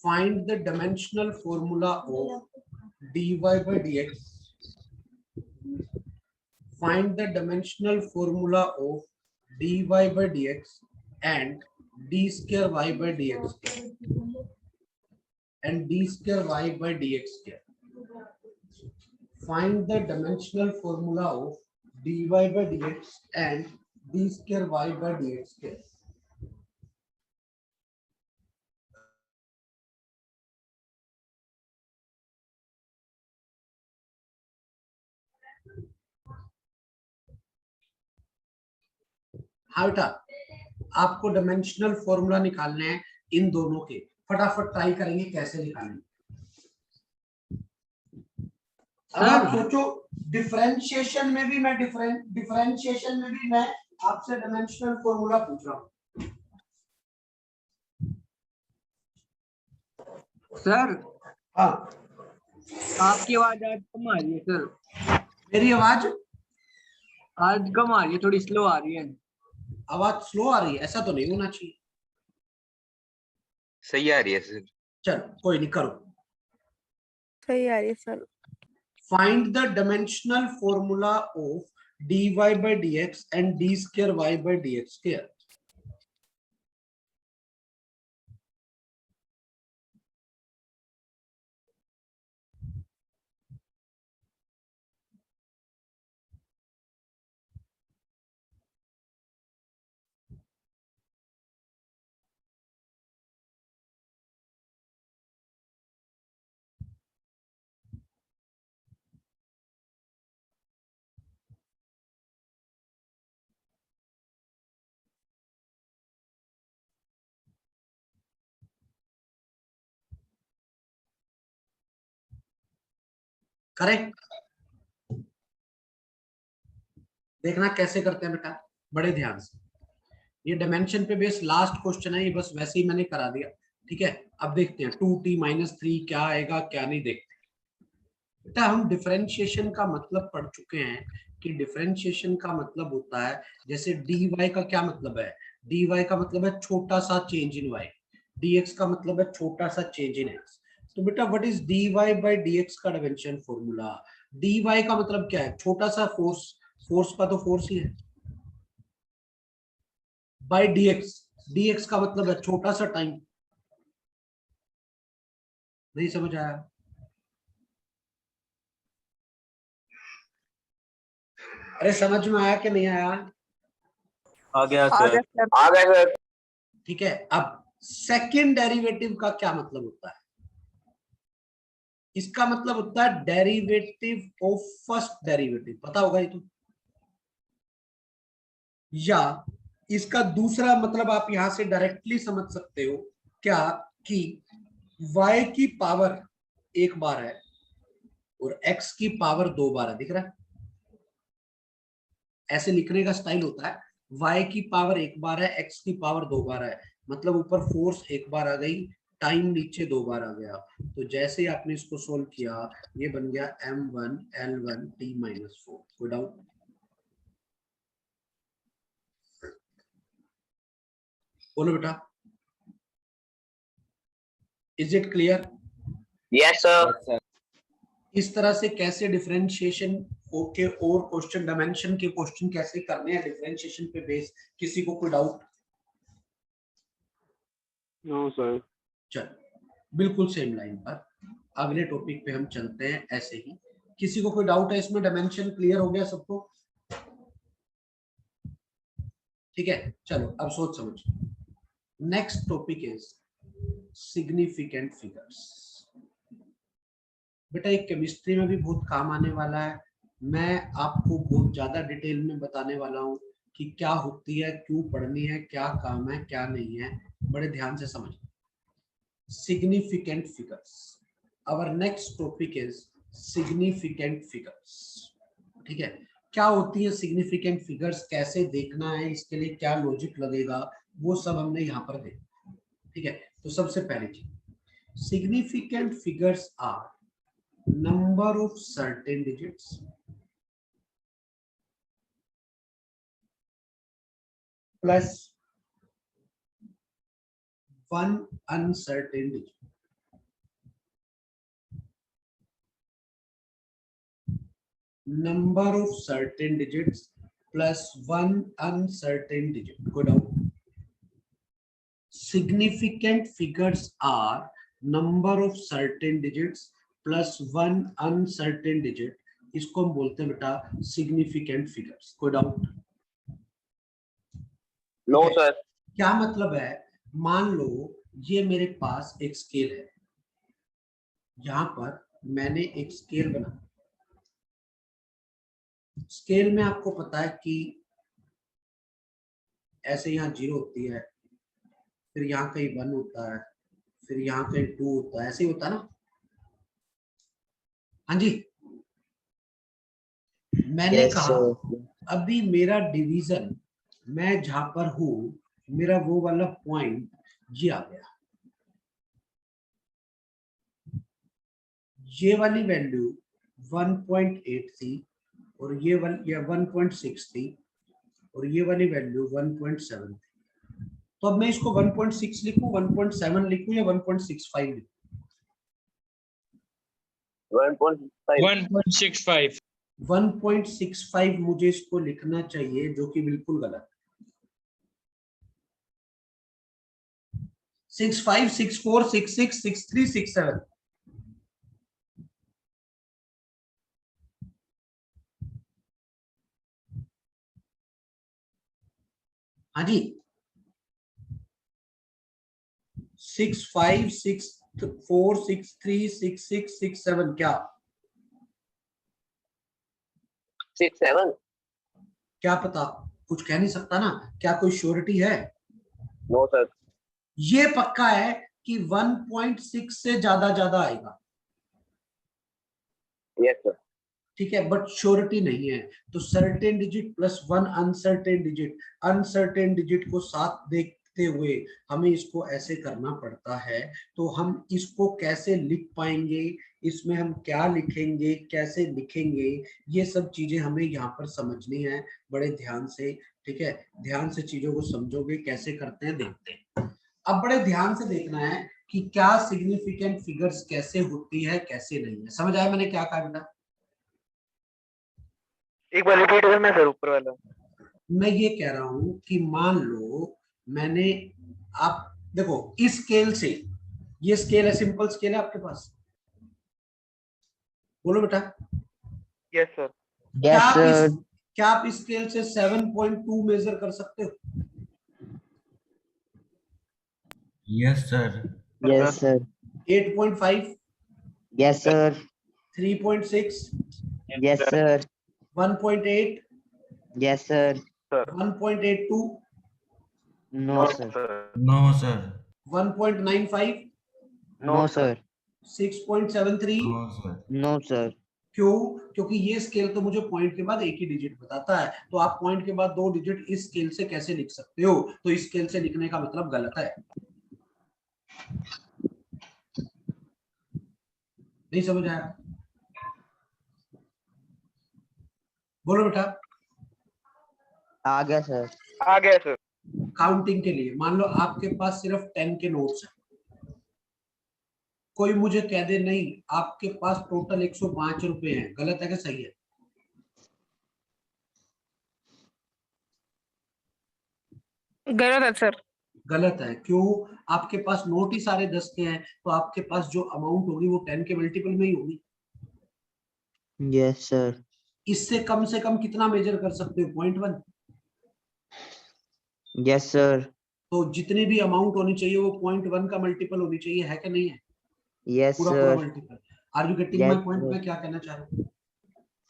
find the dimensional formula of dy by dx. Find the dimensional formula of dy by dx and d square y by dx square and d square y by dx square. Find the dimensional formula of dy by dx and d square y by dx square. हाँ बेटा, आपको dimensional formula निकालने हैं इन दोनों के। फटाफट try करेंगे कैसे निकालेंगे। अब आप सोचो, डिफरेंशिएशन में भी मैं आपसे डायमेंशनल फॉर्मूला पूछ रहा हूँ। सर हाँ, आपकी आवाज आज कम आ रही है सर। मेरी आवाज आज कम आ रही है, थोड़ी स्लो आ रही है। आवाज स्लो आ रही है? ऐसा तो नहीं होना चाहिए। सही आ रही है सर। चलो कोई नहीं, करो। सही आ रही है sir. Find the dimensional formula of dy by dx and d square y by dx square. Correct. देखना कैसे करते हैं बेटा, बड़े ध्यान से। ये डायमेंशन पे बेस लास्ट क्वेश्चन है, ये बस वैसे ही मैंने करा दिया। ठीक है, अब देखते हैं 2t-3 क्या आएगा क्या नहीं। देखते हैं बेटा, हम डिफरेंशिएशन का मतलब पढ़ चुके हैं कि डिफरेंशिएशन का मतलब होता है, जैसे dy का क्या मतलब है? dy का मतलब है छोटा सा चेंज इन y, dx का मतलब है छोटा सा चेंज इन x। तो बेटा what is dy by dx का डायमेंशन फॉर्मूला? dy का मतलब क्या है? छोटा सा फोर्स, फोर्स का तो फोर्स ही है, बाय dx का मतलब है छोटा सा टाइम। नहीं समझ आया? अरे समझ में आया कि नहीं आया? आ गया सर। आ गया सर। ठीक है, अब सेकंड डेरिवेटिव का क्या मतलब होता है? इसका मतलब होता है डेरिवेटिव ऑफ फर्स्ट डेरिवेटिव। पता होगा ये तो। या इसका दूसरा मतलब आप यहां से डायरेक्टली समझ सकते हो क्या, कि y की पावर एक बार है और x की पावर दो बार है। दिख रहा है? ऐसे लिखने का स्टाइल होता है, y की पावर एक बार है, x की पावर दो बार है। मतलब ऊपर फोर्स एक बार आ गई, टाइम नीचे दो बार आ गया। तो जैसे ही आपने इसको सोल्व किया, ये बन गया m1 l1 t-4। कोई डाउट? बोलो बेटा, is it clear? Yes sir. इस तरह से कैसे डिफरेंशिएशन के और क्वेश्चन, डायमेंशन के क्वेश्चन कैसे करने हैं डिफरेंशिएशन पे बेस। किसी को कोई डाउट? No sir. चल, बिल्कुल सेम लाइन पर अगले टॉपिक पे हम चलते हैं ऐसे ही। किसी को कोई डाउट है इसमें? डायमेंशन क्लियर हो गया सबको? ठीक है, चलो अब सोच समझ। Next topic is significant figures. बेटा एक केमिस्ट्री में भी बहुत काम आने वाला है। मैं आपको बहुत ज्यादा डिटेल में बताने वाला हूँ कि क्या होती है, क्यों पढ़नी है, क्या काम है क्या नहीं है। बड़े ध्यान से समझ। Significant figures, our next topic is significant figures. ठीक है, क्या होती है सिग्निफिकेंट फिगर्स, कैसे देखना है, इसके लिए क्या लॉजिक लगेगा, वो सब हमने यहाँ पर देखा। ठीक है, तो सबसे पहली चीज, significant figures are number of certain digits plus one uncertain digit। number of certain digits plus one uncertain digit. Go down. Significant figures are number of certain digits plus one uncertain digit. इसको हम बोलते हैं बेटा significant figures. Go down. No sir. क्या मतलब है? मान लो ये मेरे पास एक स्केल है, यहां पर मैंने एक स्केल बना। स्केल में आपको पता है कि ऐसे यहाँ 0 होती है, फिर यहाँ कहीं 1 होता है, फिर यहाँ कहीं 2 होता है, ऐसे ही होता है ना? हाँ जी। मैंने कहा अभी मेरा डिवीजन, मैं जहां पर हूं, मेरा वो वाला पॉइंट ये आ गया। ये वाली वैल्यू 1.8 थी और ये वाली 1.6 थी और ये वाली वैल्यू 1.7 थी। तो अब मैं इसको 1.6 लिखूं, 1.7 लिखूं या 1.65 लिखूं? 1.65। 1.65 मुझे इसको लिखना चाहिए, जो कि बिल्कुल गलत है। 65, 64, 66, 63, 67। हाँ जी, 65, 64, 63, 66, 67 क्या? 67। क्या पता, कुछ कह नहीं सकता ना, क्या कोई श्योरिटी है? No sir. ये पक्का है कि 1.6 से ज्यादा आएगा। Yes sir. ठीक है, बट श्योरिटी नहीं है। तो certain digit plus one uncertain digit को साथ देखते हुए हमें इसको ऐसे करना पड़ता है। तो हम इसको कैसे लिख पाएंगे, इसमें हम क्या लिखेंगे, कैसे लिखेंगे, ये सब चीजें हमें यहाँ पर समझनी है बड़े ध्यान से। ठीक है, ध्यान से चीजों को समझोगे, कैसे करते हैं देखते हैं। अब बड़े ध्यान से देखना है कि क्या सिग्निफिकेंट फिगर्स कैसे होती है, कैसे नहीं है। समझ आया मैंने क्या कहा बेटा? एक बार रिपीट करना सर, ऊपर वाला। मैं ये कह रहा हूं कि मान लो मैंने, आप देखो इस स्केल से, ये स्केल है, सिंपल स्केल है आपके पास, बोलो बेटा। Yes sir. क्या आप इस स्केल से 7.2 मेजर कर सकते हो? Yes sir. Yes sir. 8.5? Yes sir. 3.6? Yes sir. 1.8? Yes sir. 1.82? No sir. No sir. 1.95? No sir. 6.73? No sir. No sir. क्यों? क्योंकि ये स्केल तो मुझे पॉइंट के बाद एक ही डिजिट बताता है, तो आप पॉइंट के बाद 2 डिजिट इस स्केल से कैसे लिख सकते हो? तो इस स्केल से लिखने का मतलब गलत है। नहीं समझ आया? बोलो बेटा। आ गया सर। आ गया सर। काउंटिंग के लिए मान लो आपके पास सिर्फ 10 के नोट्स हैं, कोई मुझे कह दे नहीं आपके पास टोटल 105 रुपए हैं, गलत है कि सही है? गलत है सर। गलत है। क्यों? आपके पास नोट ही सारे 10 के हैं, तो आपके पास जो अमाउंट होगी वो 10 के मल्टीपल में ही होगी। Yes sir. इससे कम से कम कितना मेजर कर सकते हो? 0.1। Yes sir. तो जितनी भी अमाउंट होनी चाहिए वो 0.1 का मल्टीपल होनी चाहिए, है कि नहीं है? यस पूरा sir. Multiple. Are you getting my point? मैं क्या कहना चाह रहा हूँ?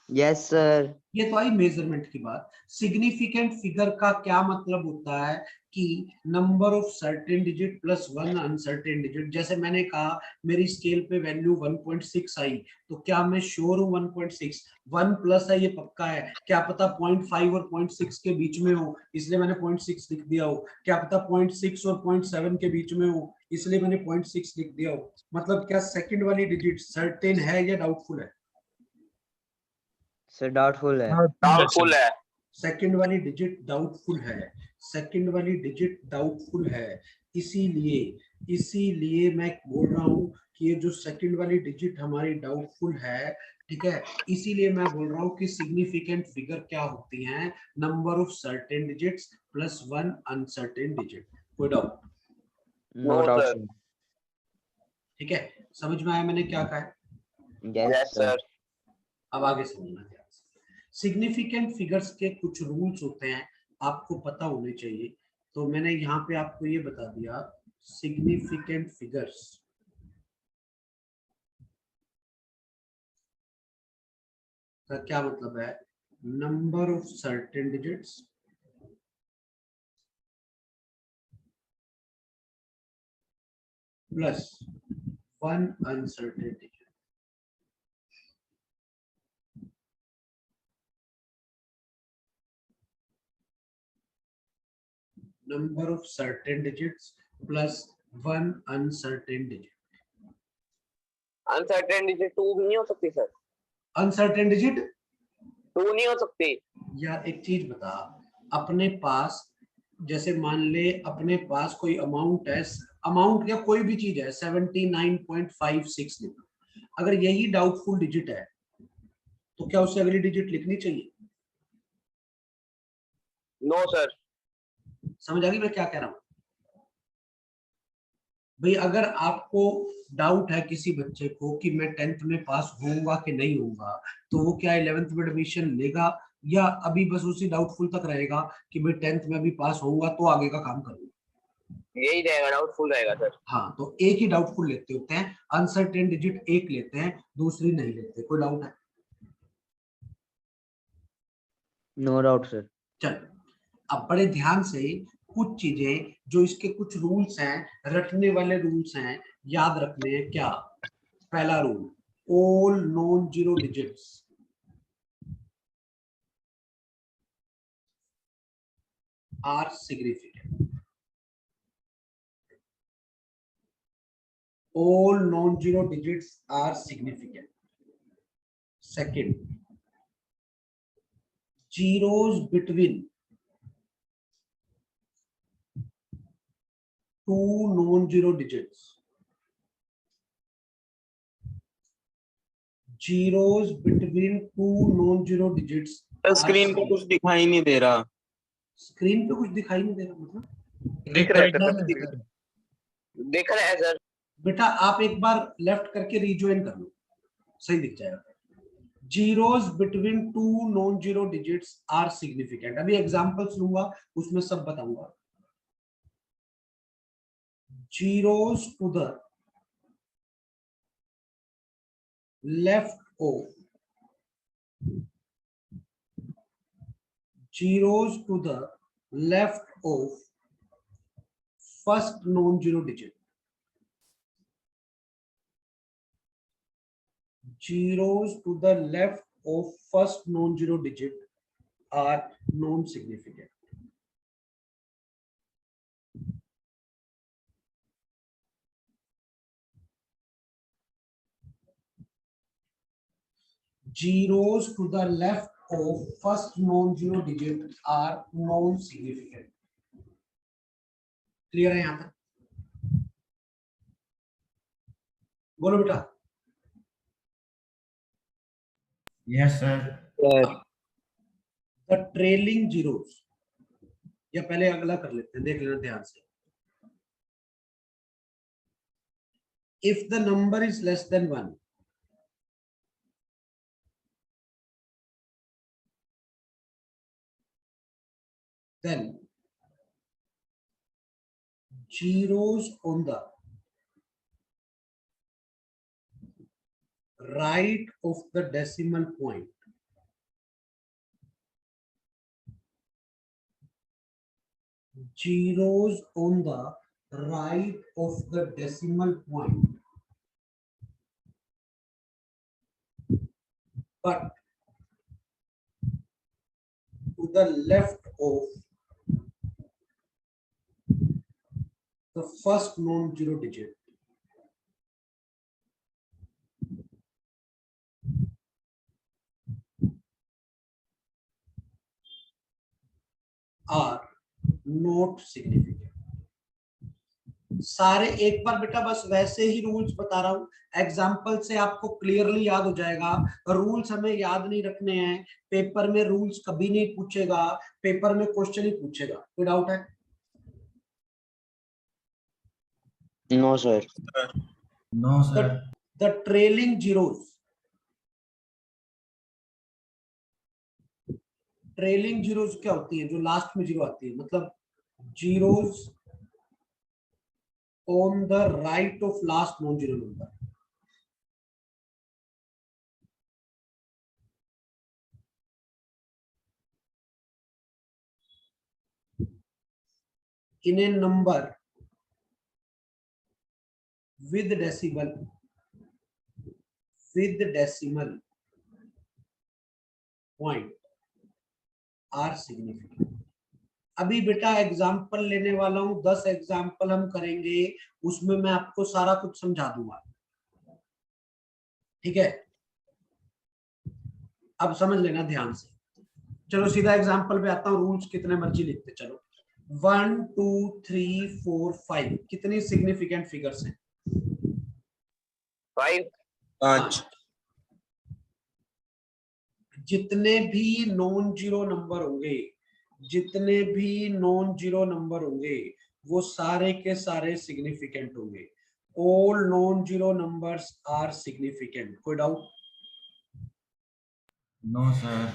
Yes sir. ये तो आई मेजरमेंट की बात। सिग्निफिकेंट फिगर का क्या मतलब होता है कि number of certain digit plus one uncertain digit. जैसे मैंने कहा मेरी स्केल पे वैल्यू 1.6 आई, तो क्या मैं श्योर हूं 1.6? 1 प्लस है ये पक्का है, क्या पता 0.5 और 0.6 के बीच में हो, इसलिए मैंने 0.6 लिख दिया हो। क्या पता 0.6 और 0.7 के बीच में हो, इसलिए मैंने 0.6 लिख दिया हो। मतलब क्या सेकंड वाली डिजिट सर्टेन है या डाउटफुल है? सर डाउटफुल है। डाउटफुल है। सेकंड वाली डिजिट डाउटफुल है। सेकंड वाली डिजिट डाउटफुल है। इसीलिए मैं बोल रहा हूं कि ये जो सेकंड वाली डिजिट हमारी डाउटफुल है, ठीक है, इसीलिए मैं बोल रहा हूँ कि सिग्निफिकेंट फिगर क्या होती हैं, number of certain digits plus one uncertain digit. कोई doubt? No No, doubt, sir. sir. ठीक है, समझ में आया मैंने क्या कहा है? Yes, Yes, sir. sir. अब आगे समझना ध्यान से। सिग्निफिकेंट फिगर्स के कुछ रूल्स होते हैं, आपको पता होने चाहिए। तो मैंने यहाँ पे आपको ये बता दिया, सिग्निफिकेंट फिगर्स का क्या मतलब है, number of certain digits plus one uncertain digit. Number of certain digits plus one uncertain digit. Uncertain digit 2 भी नहीं हो सकती सर? अनसर्टेन डिजिट 2 नहीं हो सकती? यार एक चीज बता, अपने पास जैसे मान ले अपने पास कोई अमाउंट है, अमाउंट या कोई भी चीज है 79.56 लिखा, अगर यही डाउटफुल डिजिट है तो क्या उससे अगली डिजिट लिखनी चाहिए? No sir. समझ आ गई मैं क्या कह रहा हूँ? भाई अगर आपको डाउट है किसी बच्चे को कि मैं 10th में पास होऊंगा कि नहीं होऊंगा, तो वो क्या 11th में एडमिशन लेगा या अभी बस उसी डाउटफुल तक रहेगा कि भाई 10th में भी पास होऊंगा तो आगे का काम करूंगा? यही रहेगा, डाउटफुल रहेगा सर। हाँ, तो एक ही डाउटफुल लेते होते हैं, अनसर्टेन डिजिट एक लेते हैं, दूसरी नहीं लेते। कोई डाउट है? No doubt, sir. चल, अब बड़े ध्यान से कुछ चीजें जो इसके कुछ रूल्स हैं, रटने वाले रूल्स हैं, याद रखने हैं। क्या? पहला rule, all non zero digits are significant. All non-zero digits are significant. Second, zeros between two non-zero digits. Zeros between two non-zero digits. Screen पे कुछ दिखाई नहीं दे रहा। स्क्रीन पे कुछ दिखाई नहीं दे रहा मतलब? दिख रहा है सर, दिख रहा है सर। बेटा आप एक बार लेफ्ट करके रिज्वाइन कर लो, सही दिख जाएगा। Zeros between two non zero digits are significant. अभी एग्जांपल्स लूंगा, उसमें सब बताऊंगा। Zeros to the left of, zeros to the left of first non-zero digit. Zeros to the left of first non-zero digit are non-significant. Zeros to the left of first non-zero digit are non-significant. Clear है यहाँ तक? बोलो बेटा। Yes, sir. The trailing zeros, या पहले अगला कर लेते हैं, देख लेना ध्यान से। If the number is less than 1, then zeros on the right of the decimal point zeros on the right of the decimal point, but to the left of the first non-zero digit are not significant. सारे एक बार बेटा बस वैसे ही rules बता रहा हूँ, example से आपको क्लियरली याद हो जाएगा। रूल्स हमें याद नहीं रखने हैं, पेपर में रूल्स कभी नहीं पूछेगा, पेपर में क्वेश्चन ही पूछेगा। कोई डाउट है? No, sir. No, sir. The trailing zeros, trailing zeros क्या होती है? जो लास्ट में जीरो आती है, मतलब zeros on the right of last non zero number. in a number with decimal point are significant। अभी बेटा एग्जाम्पल लेने वाला हूं, 10 एग्जाम्पल हम करेंगे, उसमें मैं आपको सारा कुछ समझा दूंगा, ठीक है? अब समझ लेना ध्यान से। चलो सीधा एग्जाम्पल पे आता हूँ, रूल्स कितने मर्जी लिखते चलो। 1 2 3 4 5 कितनी सिग्निफिकेंट फिगर्स हैं? 5 5 जितने भी नॉन जीरो नंबर होंगे, जितने भी नॉन जीरो नंबर होंगे, वो सारे के सारे सिग्निफिकेंट होंगे। All non zero numbers are significant. कोई doubt? No, sir.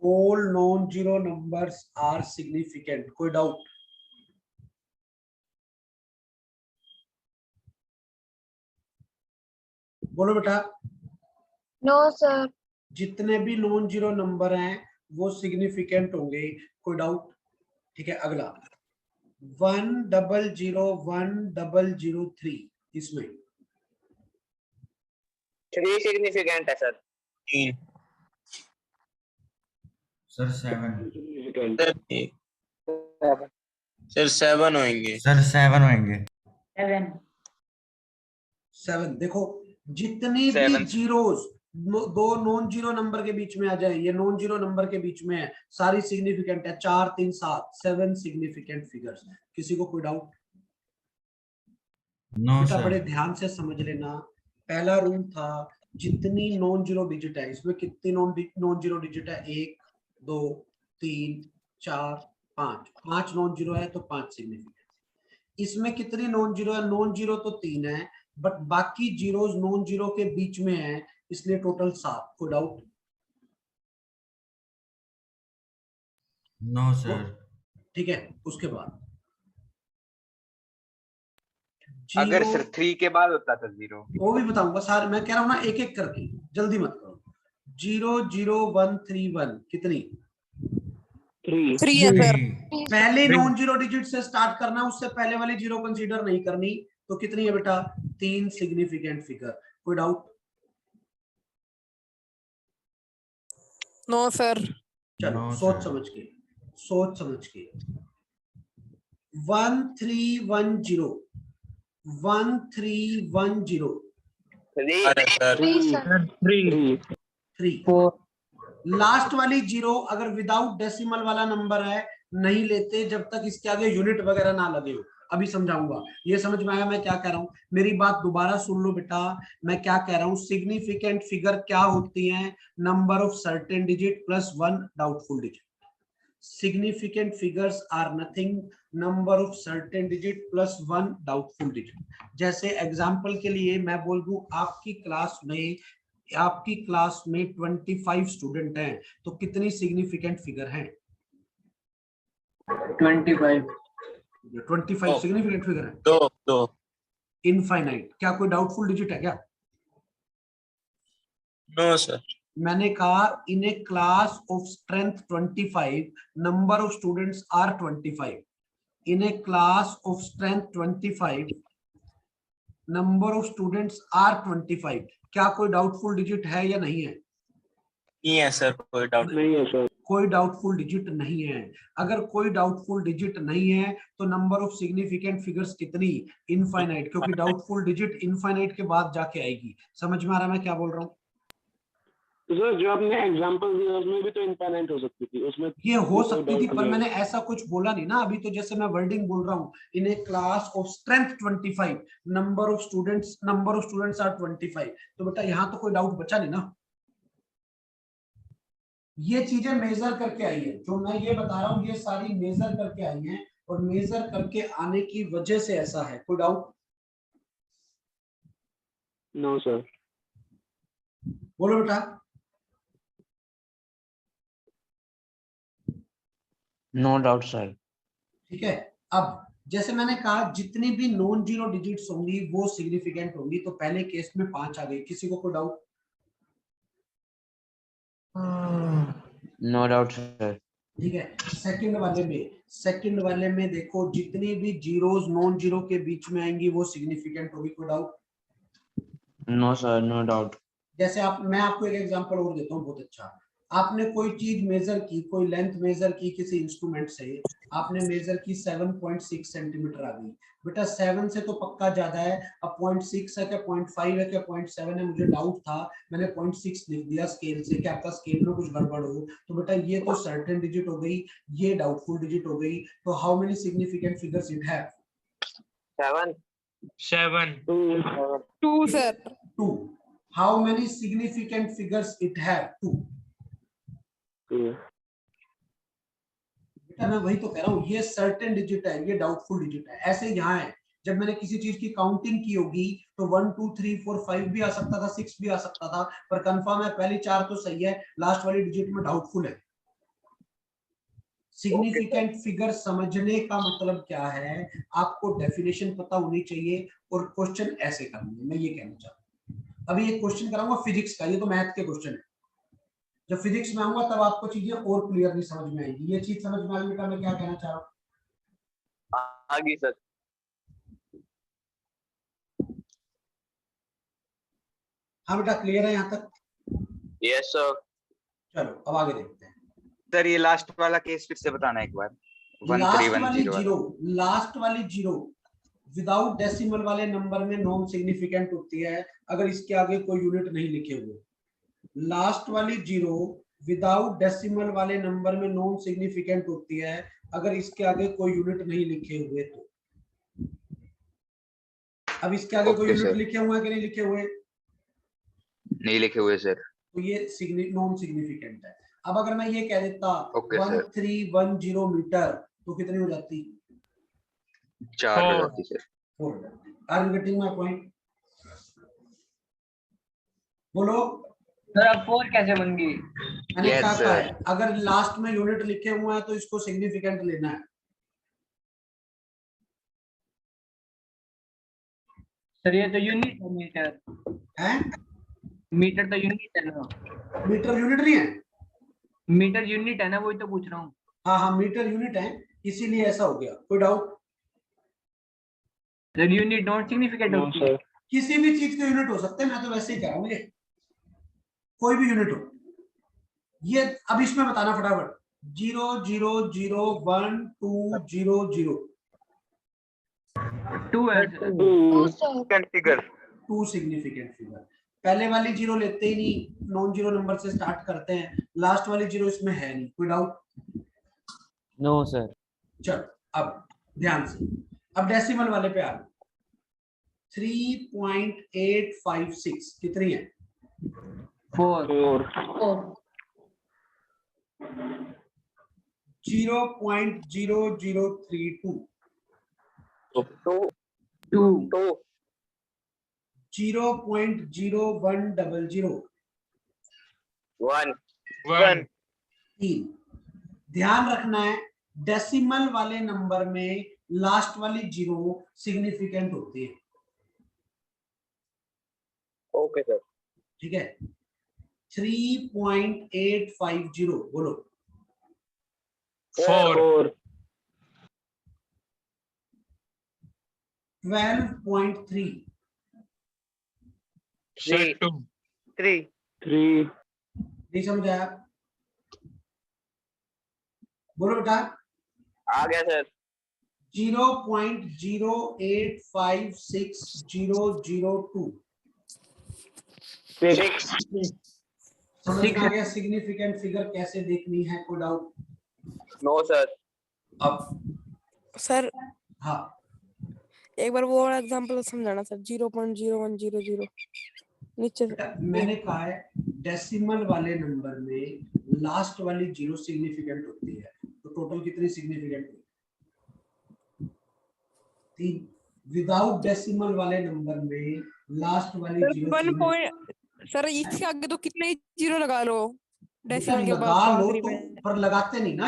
All non zero numbers are significant. कोई डाउट? बोलो बेटा। No sir. जितने भी नॉन जीरो नंबर हैं वो सिग्निफिकेंट होंगे। कोई डाउट? ठीक है, अगला 1003 इसमें 3 सिग्निफिकेंट है सर। 3 Sir, 7. सर 7 होंगे। Sir, 7 होंगे। 7। देखो जितनी भी 7 जीरोस दो नॉन जीरो नंबर के बीच में आ जाए, ये नॉन जीरो नंबर के बीच में है, सारी सिग्निफिकेंट है। 4 3 7 7 सिग्निफिकेंट फिगर्स। किसी को कोई डाउट? No, बेटा sir. बड़े ध्यान से समझ लेना। पहला रूल था जितनी नॉन जीरो डिजिट है, इसमें कितनी नॉन जीरो डिजिट है? 1 2 3 4 5। 5 नॉन जीरो है तो 5 सिग्निफिकेंट। इसमें कितनी नॉन जीरो है? नॉन जीरो तो 3 है, बट बाकी जीरोस नॉन जीरो के बीच में है, इसलिए टोटल 7। कोई डाउट? No, sir. ठीक है, उसके बाद अगर जीरो, सर 3 के बाद होता था 0। वो भी बताऊंगा सारे, मैं कह रहा हूं ना एक एक करके, जल्दी मत करो। 0 0 1 3 1 कितनी? 3 है सर। पहले नॉन जीरो डिजिट से स्टार्ट करना, उससे पहले वाली जीरो कंसीडर नहीं करनी। तो कितनी है बेटा? 3 सिग्निफिकेंट फिगर। कोई डाउट? No sir. चलो No, सोच sir. समझ के, सोच समझ के। 1 3 1 0 1 3 1 0 अरे सर 3। लास्ट वाली जीरो अगर विदाउट डेसिमल वाला नंबर है, नहीं लेते जब तक इसके आगे यूनिट वगैरह ना लगे हो। अभी समझाऊंगा, ये समझ में आया मैं क्या कह रहा हूं? मेरी बात दोबारा सुन लो बेटा, मैं क्या कह रहा हूं। सिग्निफिकेंट फिगर क्या होती हैं? Number of certain digit plus 1 doubtful digit. Significant figures are nothing, number of certain digit plus 1 doubtful digit. जैसे एग्जांपल के लिए मैं बोल दूं, आपकी क्लास में 25 स्टूडेंट हैं, तो कितनी सिग्निफिकेंट फिगर हैं? 25। 25 सिग्निफिकेंट फिगर है। 2 इनफाइनाइट। क्या कोई डाउटफुल डिजिट है क्या? No sir. मैंने कहा in a class of strength 25 number of students are 25। In a class of strength 25 number of students are 25। क्या कोई डाउटफुल डिजिट है या नहीं है? नहीं है सर, कोई डाउट नहीं है सर। कोई डाउटफुल डिजिट नहीं है। अगर कोई डाउटफुल डिजिट नहीं है तो नंबर ऑफ सिग्निफिकेंट फिगर्स कितनी? इनफाइनाइट, क्योंकि डाउटफुल डिजिट इनफाइनाइट के बाद जाके आएगी। समझ में आ रहा है मैं क्या बोल रहा हूँ? सर जो आपने एग्जांपल दिया उसमें भी तो इनफाइनाइट हो सकती थी, उसमें ये हो कोई सकती doubt थी, पर नहीं है। मैंने ऐसा कुछ बोला नहीं ना अभी। तो जैसे मैं वर्डिंग बोल रहा हूँ, in a class of strength 25, number of students are 25, तो बेटा यहाँ तो कोई डाउट बचा नहीं ना। ये चीजें मेजर करके आई है, जो मैं ये बता रहा हूँ ये सारी मेजर करके आई है, और मेजर करके आने की वजह से ऐसा है। कोई डाउट? No sir. बोलो बेटा। No doubt sir. ठीक है, अब जैसे मैंने कहा जितनी भी नॉन जीरो डिजिट्स होंगी वो सिग्निफिकेंट होंगी। तो पहले केस में 5 आ गई, किसी को कोई डाउट? No doubt sir. ठीक है, सेकंड वाले में देखो जितनी भी जीरोस नॉन जीरो के बीच में आएंगी वो सिग्निफिकेंट होगी। कोई doubt? No sir, no doubt. जैसे मैं आपको एक एग्जांपल और देता हूँ बहुत अच्छा। आपने कोई चीज मेजर की, कोई लेंथ मेजर की किसी इंस्ट्रूमेंट से, आपने मेजर की 7.6 सेंटीमीटर आ गई। बेटा 7 से तो पक्का ज्यादा है, अब 0.6 है क्या 0.5 है क्या 0.7 है, मुझे डाउट था, मैंने 0.6 लिख दिया स्केल से, क्या आपका स्केल में कुछ गड़बड़ हो। तो बेटा ये तो सर्टेन डिजिट हो गई, ये डाउटफुल डिजिट हो गई। तो how many significant figures it have? 7 2 sir. 2. How many significant figures it have? 2. बेटा मैं वही तो कह रहा हूँ, ये सर्टेन डिजिट है, ये डाउटफुल डिजिट है। ऐसे यहाँ है, जब मैंने किसी चीज की काउंटिंग की होगी तो 1 2 3 4 5 भी आ सकता था, 6 भी आ सकता था, पर कंफर्म है पहली 4 तो सही है, लास्ट वाली डिजिट में डाउटफुल है। सिग्निफिकेंट फिगर समझने का मतलब क्या है, आपको डेफिनेशन पता होनी चाहिए और क्वेश्चन ऐसे करने, मैं ये कहना चाहता हूँ। अभी एक क्वेश्चन कराऊंगा फिजिक्स का, ये तो मैथ के क्वेश्चन है। जब फिजिक्स में आऊंगा तब आपको चीजें और क्लियरली समझ में आएगी। ये चीज समझ में आ गई बेटा मैं क्या कहना चाह रहा हूँ? आगे सर। हाँ बेटा क्लियर है यहाँ तक? Yes sir. चलो अब आगे देखते हैं। सर ये लास्ट वाला केस फिर से बताना एक बार। 1310 लास्ट वाली जीरो विदाउट डेसिमल वाले नंबर में नॉन सिग्निफिकेंट होती है अगर इसके आगे कोई यूनिट नहीं लिखे हुए। लास्ट वाली जीरो विदाउट डेसिमल वाले नंबर में नॉन सिग्निफिकेंट होती है अगर इसके आगे कोई यूनिट नहीं लिखे हुए। तो अब इसके आगे कोई यूनिट लिखे हुए हैं कि नहीं लिखे हुए? नहीं लिखे हुए सर। तो ये नॉन सिग्निफिकेंट है। अब अगर मैं ये कह देता 1310 मीटर तो कितनी हो जाती? 4 हो जाती सर। 4 हो जाती। Are you getting my point? बोलो सर अब 4 कैसे बन गई? मैंने Yes, कहा sir. है अगर लास्ट में यूनिट लिखे हुए हैं तो इसको सिग्निफिकेंट लेना है। सर ये तो यूनिट है, मीटर हैं? मीटर तो यूनिट है ना। मीटर यूनिट नहीं है? मीटर यूनिट है ना, वही तो पूछ रहा हूँ। हाँ हाँ मीटर यूनिट है, इसीलिए ऐसा हो गया। कोई doubt? Sir unit not significant होती है। किसी भी चीज के यूनिट हो सकते हैं, मैं तो वैसे ही कह रहा हूँ, ये कोई भी यूनिट हो। ये अब इसमें बताना फटाफट। 0 0 0 1 2 0 0 2 है sir. Figure 2 significant figure. पहले वाली जीरो लेते ही नहीं, नॉन जीरो नंबर से स्टार्ट करते हैं, लास्ट वाली जीरो इसमें है नहीं। कोई डाउट? No sir. चलो अब ध्यान से, अब डेसिमल वाले पे आ गए। 3.856 कितनी है? 4 0.0032 2 0.0100 1 3। ध्यान रखना है डेसिमल वाले नंबर में लास्ट वाली जीरो सिग्निफिकेंट होती है। Okay sir. ठीक है, 3.850 बोलो। 4 12.3 3 नहीं समझ आया? बोलो बेटा। आ गया सर। 0.0856002 6 समझ में आ गया सिग्निफिकेंट फिगर कैसे देखनी है? कोई डाउट? No sir. अब सर हाँ एक बार वो वाला एग्जांपल समझाना सर। 0.0100 नीचे से। बेटा, मैंने कहा है डेसिमल वाले नंबर में लास्ट वाली जीरो सिग्निफिकेंट होती है, तो टोटल कितनी सिग्निफिकेंट हुई? 3। विदाउट डेसिमल वाले नंबर में लास्ट वाली सर जीरो 1 पॉइंट सर इसके आगे तो कितने ही जीरो लगा लो डेसिमल के बाद लगा लो आखिरी तो, में। पर लगाते नहीं ना,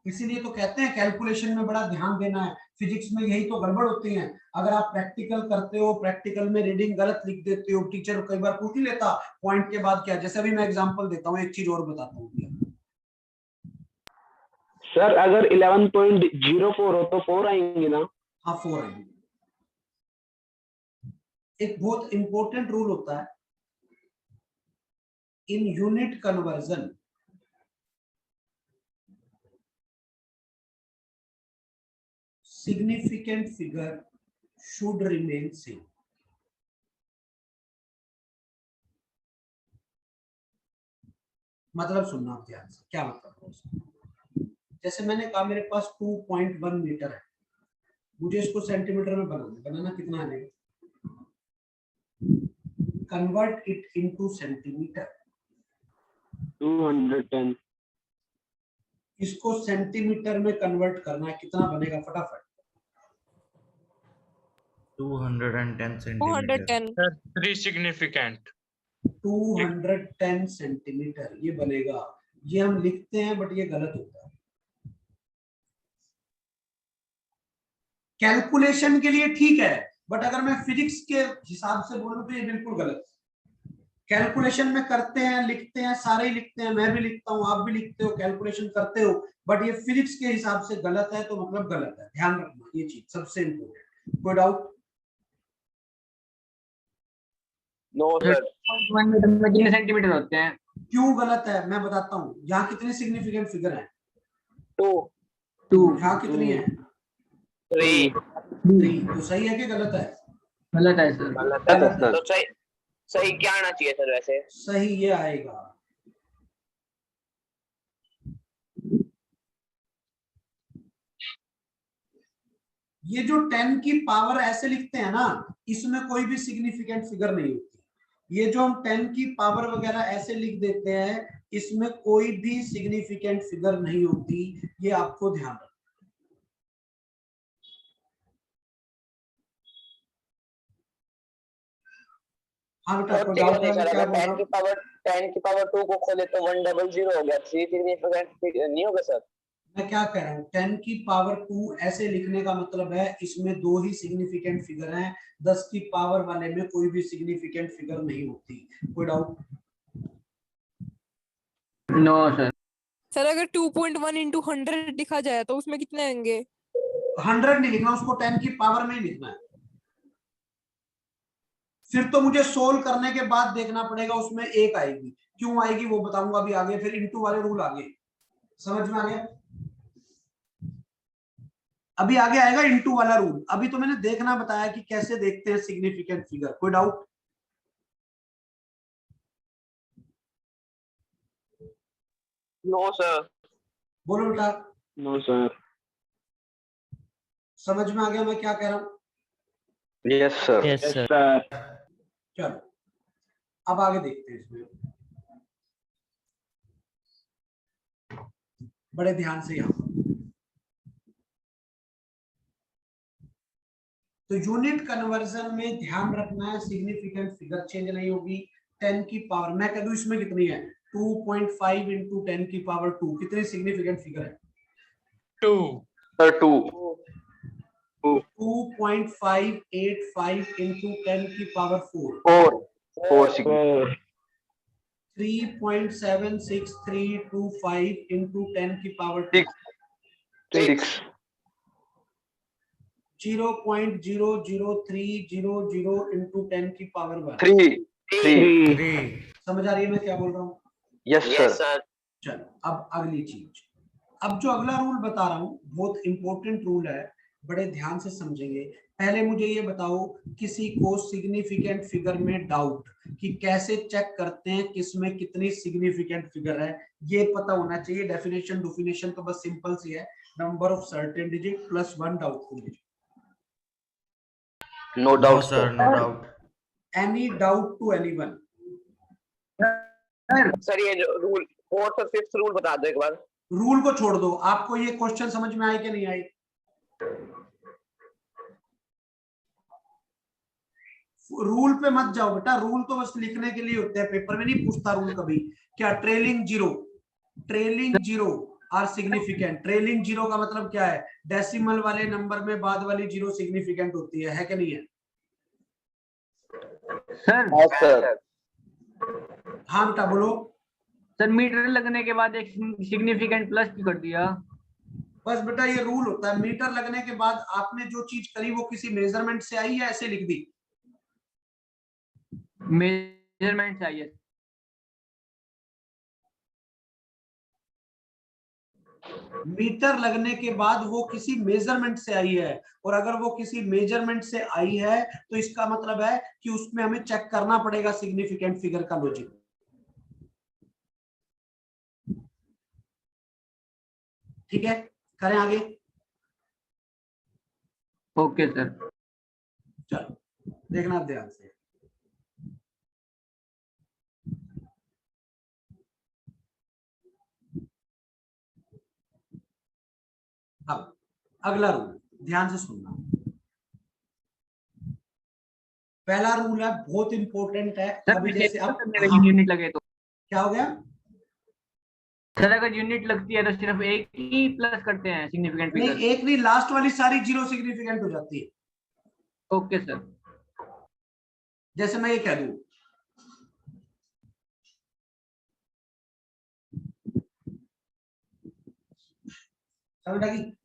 इसीलिए तो कहते हैं कैलकुलेशन में बड़ा ध्यान देना है। फिजिक्स में यही तो गड़बड़ होती है। अगर आप प्रैक्टिकल करते हो, प्रैक्टिकल में रीडिंग गलत लिख देते हो, टीचर कई बार पूछ ही लेता पॉइंट के बाद क्या। जैसे अभी मैं एग्जांपल देता हूँ, एक चीज और बताता हूँ। सर अगर 11.04 हो तो 4 आएंगे ना? हाँ 4 आएंगे। एक बहुत इंपॉर्टेंट रूल होता है in unit conversion. significant figure should remain same. मतलब सुनना आप ध्यान से, क्या मतलब है? जैसे मैंने कहा मेरे पास 2.1 मीटर है, मुझे इसको सेंटीमीटर में बनाना कितना है? Convert it into centimetre. 210। इसको सेंटीमीटर में कन्वर्ट करना है, कितना बनेगा फटाफट? 210 सेंटीमीटर। 210 3 सिग्निफिकेंट। 210 सेंटीमीटर ये बनेगा। ये हम लिखते हैं बट ये गलत होता है। कैलकुलेशन के लिए ठीक है, बट अगर मैं फिजिक्स के हिसाब से बोलूं तो ये बिल्कुल गलत है। कैलकुलेशन में करते हैं, लिखते हैं, सारे ही लिखते हैं, मैं भी लिखता हूं, आप भी लिखते हो, कैलकुलेशन करते हो, बट ये फिजिक्स के हिसाब से गलत है, तो मतलब गलत है। ध्यान रखना ये चीज सबसे इंपॉर्टेंट। कोई डाउट? No sir. 1 मीटर में कितने सेंटीमीटर होते हैं? क्यों गलत है मैं बताता हूँ। यहाँ कितने सिग्निफिकेंट फिगर है? 2। यहाँ कितनी है? 3। 3। तो सही है कि गलत है? गलत है सर। गलत है तो सही क्या आना चाहिए सर वैसे? सही ये आएगा। ये जो 10 की पावर ऐसे लिखते हैं ना, इसमें कोई भी सिग्निफिकेंट फिगर नहीं होती। ये जो हम 10 की पावर वगैरह ऐसे लिख देते हैं, इसमें कोई भी सिग्निफिकेंट फिगर नहीं होती। ये आपको ध्यान रखना। हाँ बेटा कोई डाउट है? मैं क्या बोल रहा हूँ? 10 की पावर 2 को खोले तो 100 हो गया। 3 सिग्निफिकेंट नहीं होगा सर? मैं क्या कह रहा हूँ, 10 की पावर 2 ऐसे लिखने का मतलब है इसमें 2 ही सिग्निफिकेंट फिगर हैं। 10 की पावर वाले में कोई भी सिग्निफिकेंट फिगर नहीं होती। कोई डाउट? No sir. सर अगर 2.1 into 100 लिखा जाए तो उसमें कितने आएंगे? 100 नहीं लिखना, उसको 10 की पावर में ही लिखना है। फिर तो मुझे सोल्व करने के बाद देखना पड़ेगा उसमें 1 आएगी। क्यों आएगी वो बताऊंगा अभी आगे। फिर इनटू वाले रूल आगे। समझ में आ गया? अभी आगे आएगा इनटू वाला रूल। अभी तो मैंने देखना बताया कि कैसे देखते हैं सिग्निफिकेंट फिगर। कोई डाउट? No sir. बोलो बेटा। No sir. समझ में आ गया मैं क्या कह रहा हूं? Yes sir. Yes sir. चलो अब आगे देखते हैं इसमें बड़े ध्यान से। यहां तो यूनिट कन्वर्जन में ध्यान रखना है सिग्निफिकेंट फिगर चेंज नहीं होगी। 10 की पावर मैं कह दूं इसमें कितनी है? 2.5 into 10 की पावर 2 कितनी सिग्निफिकेंट फिगर है? 2 सर 2। 2.585 into 10 की पावर 4 4 सिग्निफिकेंट। 3.76325 into 10 की पावर 6 6 0.00300 into 10 की पावर 1 3 समझ आ रही है मैं क्या बोल रहा हूँ? Yes sir. चलो अब अगली चीज। अब जो अगला रूल बता रहा हूँ बहुत इंपॉर्टेंट रूल है, बड़े ध्यान से समझेंगे। पहले मुझे ये बताओ, किसी को सिग्निफिकेंट फिगर में डाउट कि कैसे चेक करते हैं किसमें कितनी सिग्निफिकेंट फिगर है, ये पता होना चाहिए। डेफिनेशन तो बस सिंपल सी है, number of certain digit plus 1 doubtful digit. No no doubt sir, no doubt. Any doubt to anyone? Sir ये जो रूल 4th और 5th रूल बता दो एक बार। रूल को छोड़ दो, आपको ये क्वेश्चन समझ में आए कि नहीं आए? रूल पे मत जाओ बेटा, रूल तो बस लिखने के लिए होते हैं, पेपर में नहीं पूछता रूल कभी। क्या trailing zero are significant? Trailing zero का मतलब क्या है? डेसिमल वाले नंबर में बाद वाली जीरो सिग्निफिकेंट होती है कि नहीं है? सर सर हाँ बेटा बोलो। सर मीटर लगने के बाद एक सिग्निफिकेंट प्लस क्यों कर दिया? बस बेटा ये रूल होता है, मीटर लगने के बाद आपने जो चीज करी वो किसी मेजरमेंट से आई है, ऐसे लिख दी? मेजरमेंट चाहिए। मीटर लगने के बाद वो किसी मेजरमेंट से आई है, और अगर वो किसी मेजरमेंट से आई है तो इसका मतलब है कि उसमें हमें चेक करना पड़ेगा सिग्निफिकेंट फिगर का लॉजिक। ठीक है, करें आगे? Okay sir. चलो देखना ध्यान से। अब अगला रूल ध्यान से सुनना। पहला रूल है, बहुत इंपॉर्टेंट है। सर अभी जैसे आप यूनिट लगे तो क्या हो गया? सर अगर यूनिट लगती है तो सिर्फ एक ही प्लस करते हैं सिग्निफिकेंट नहीं, फिगर? एक नहीं, लास्ट वाली सारी जीरो सिग्निफिकेंट हो जाती है। Okay sir. जैसे मैं ये कह दूं, समझ आ गई?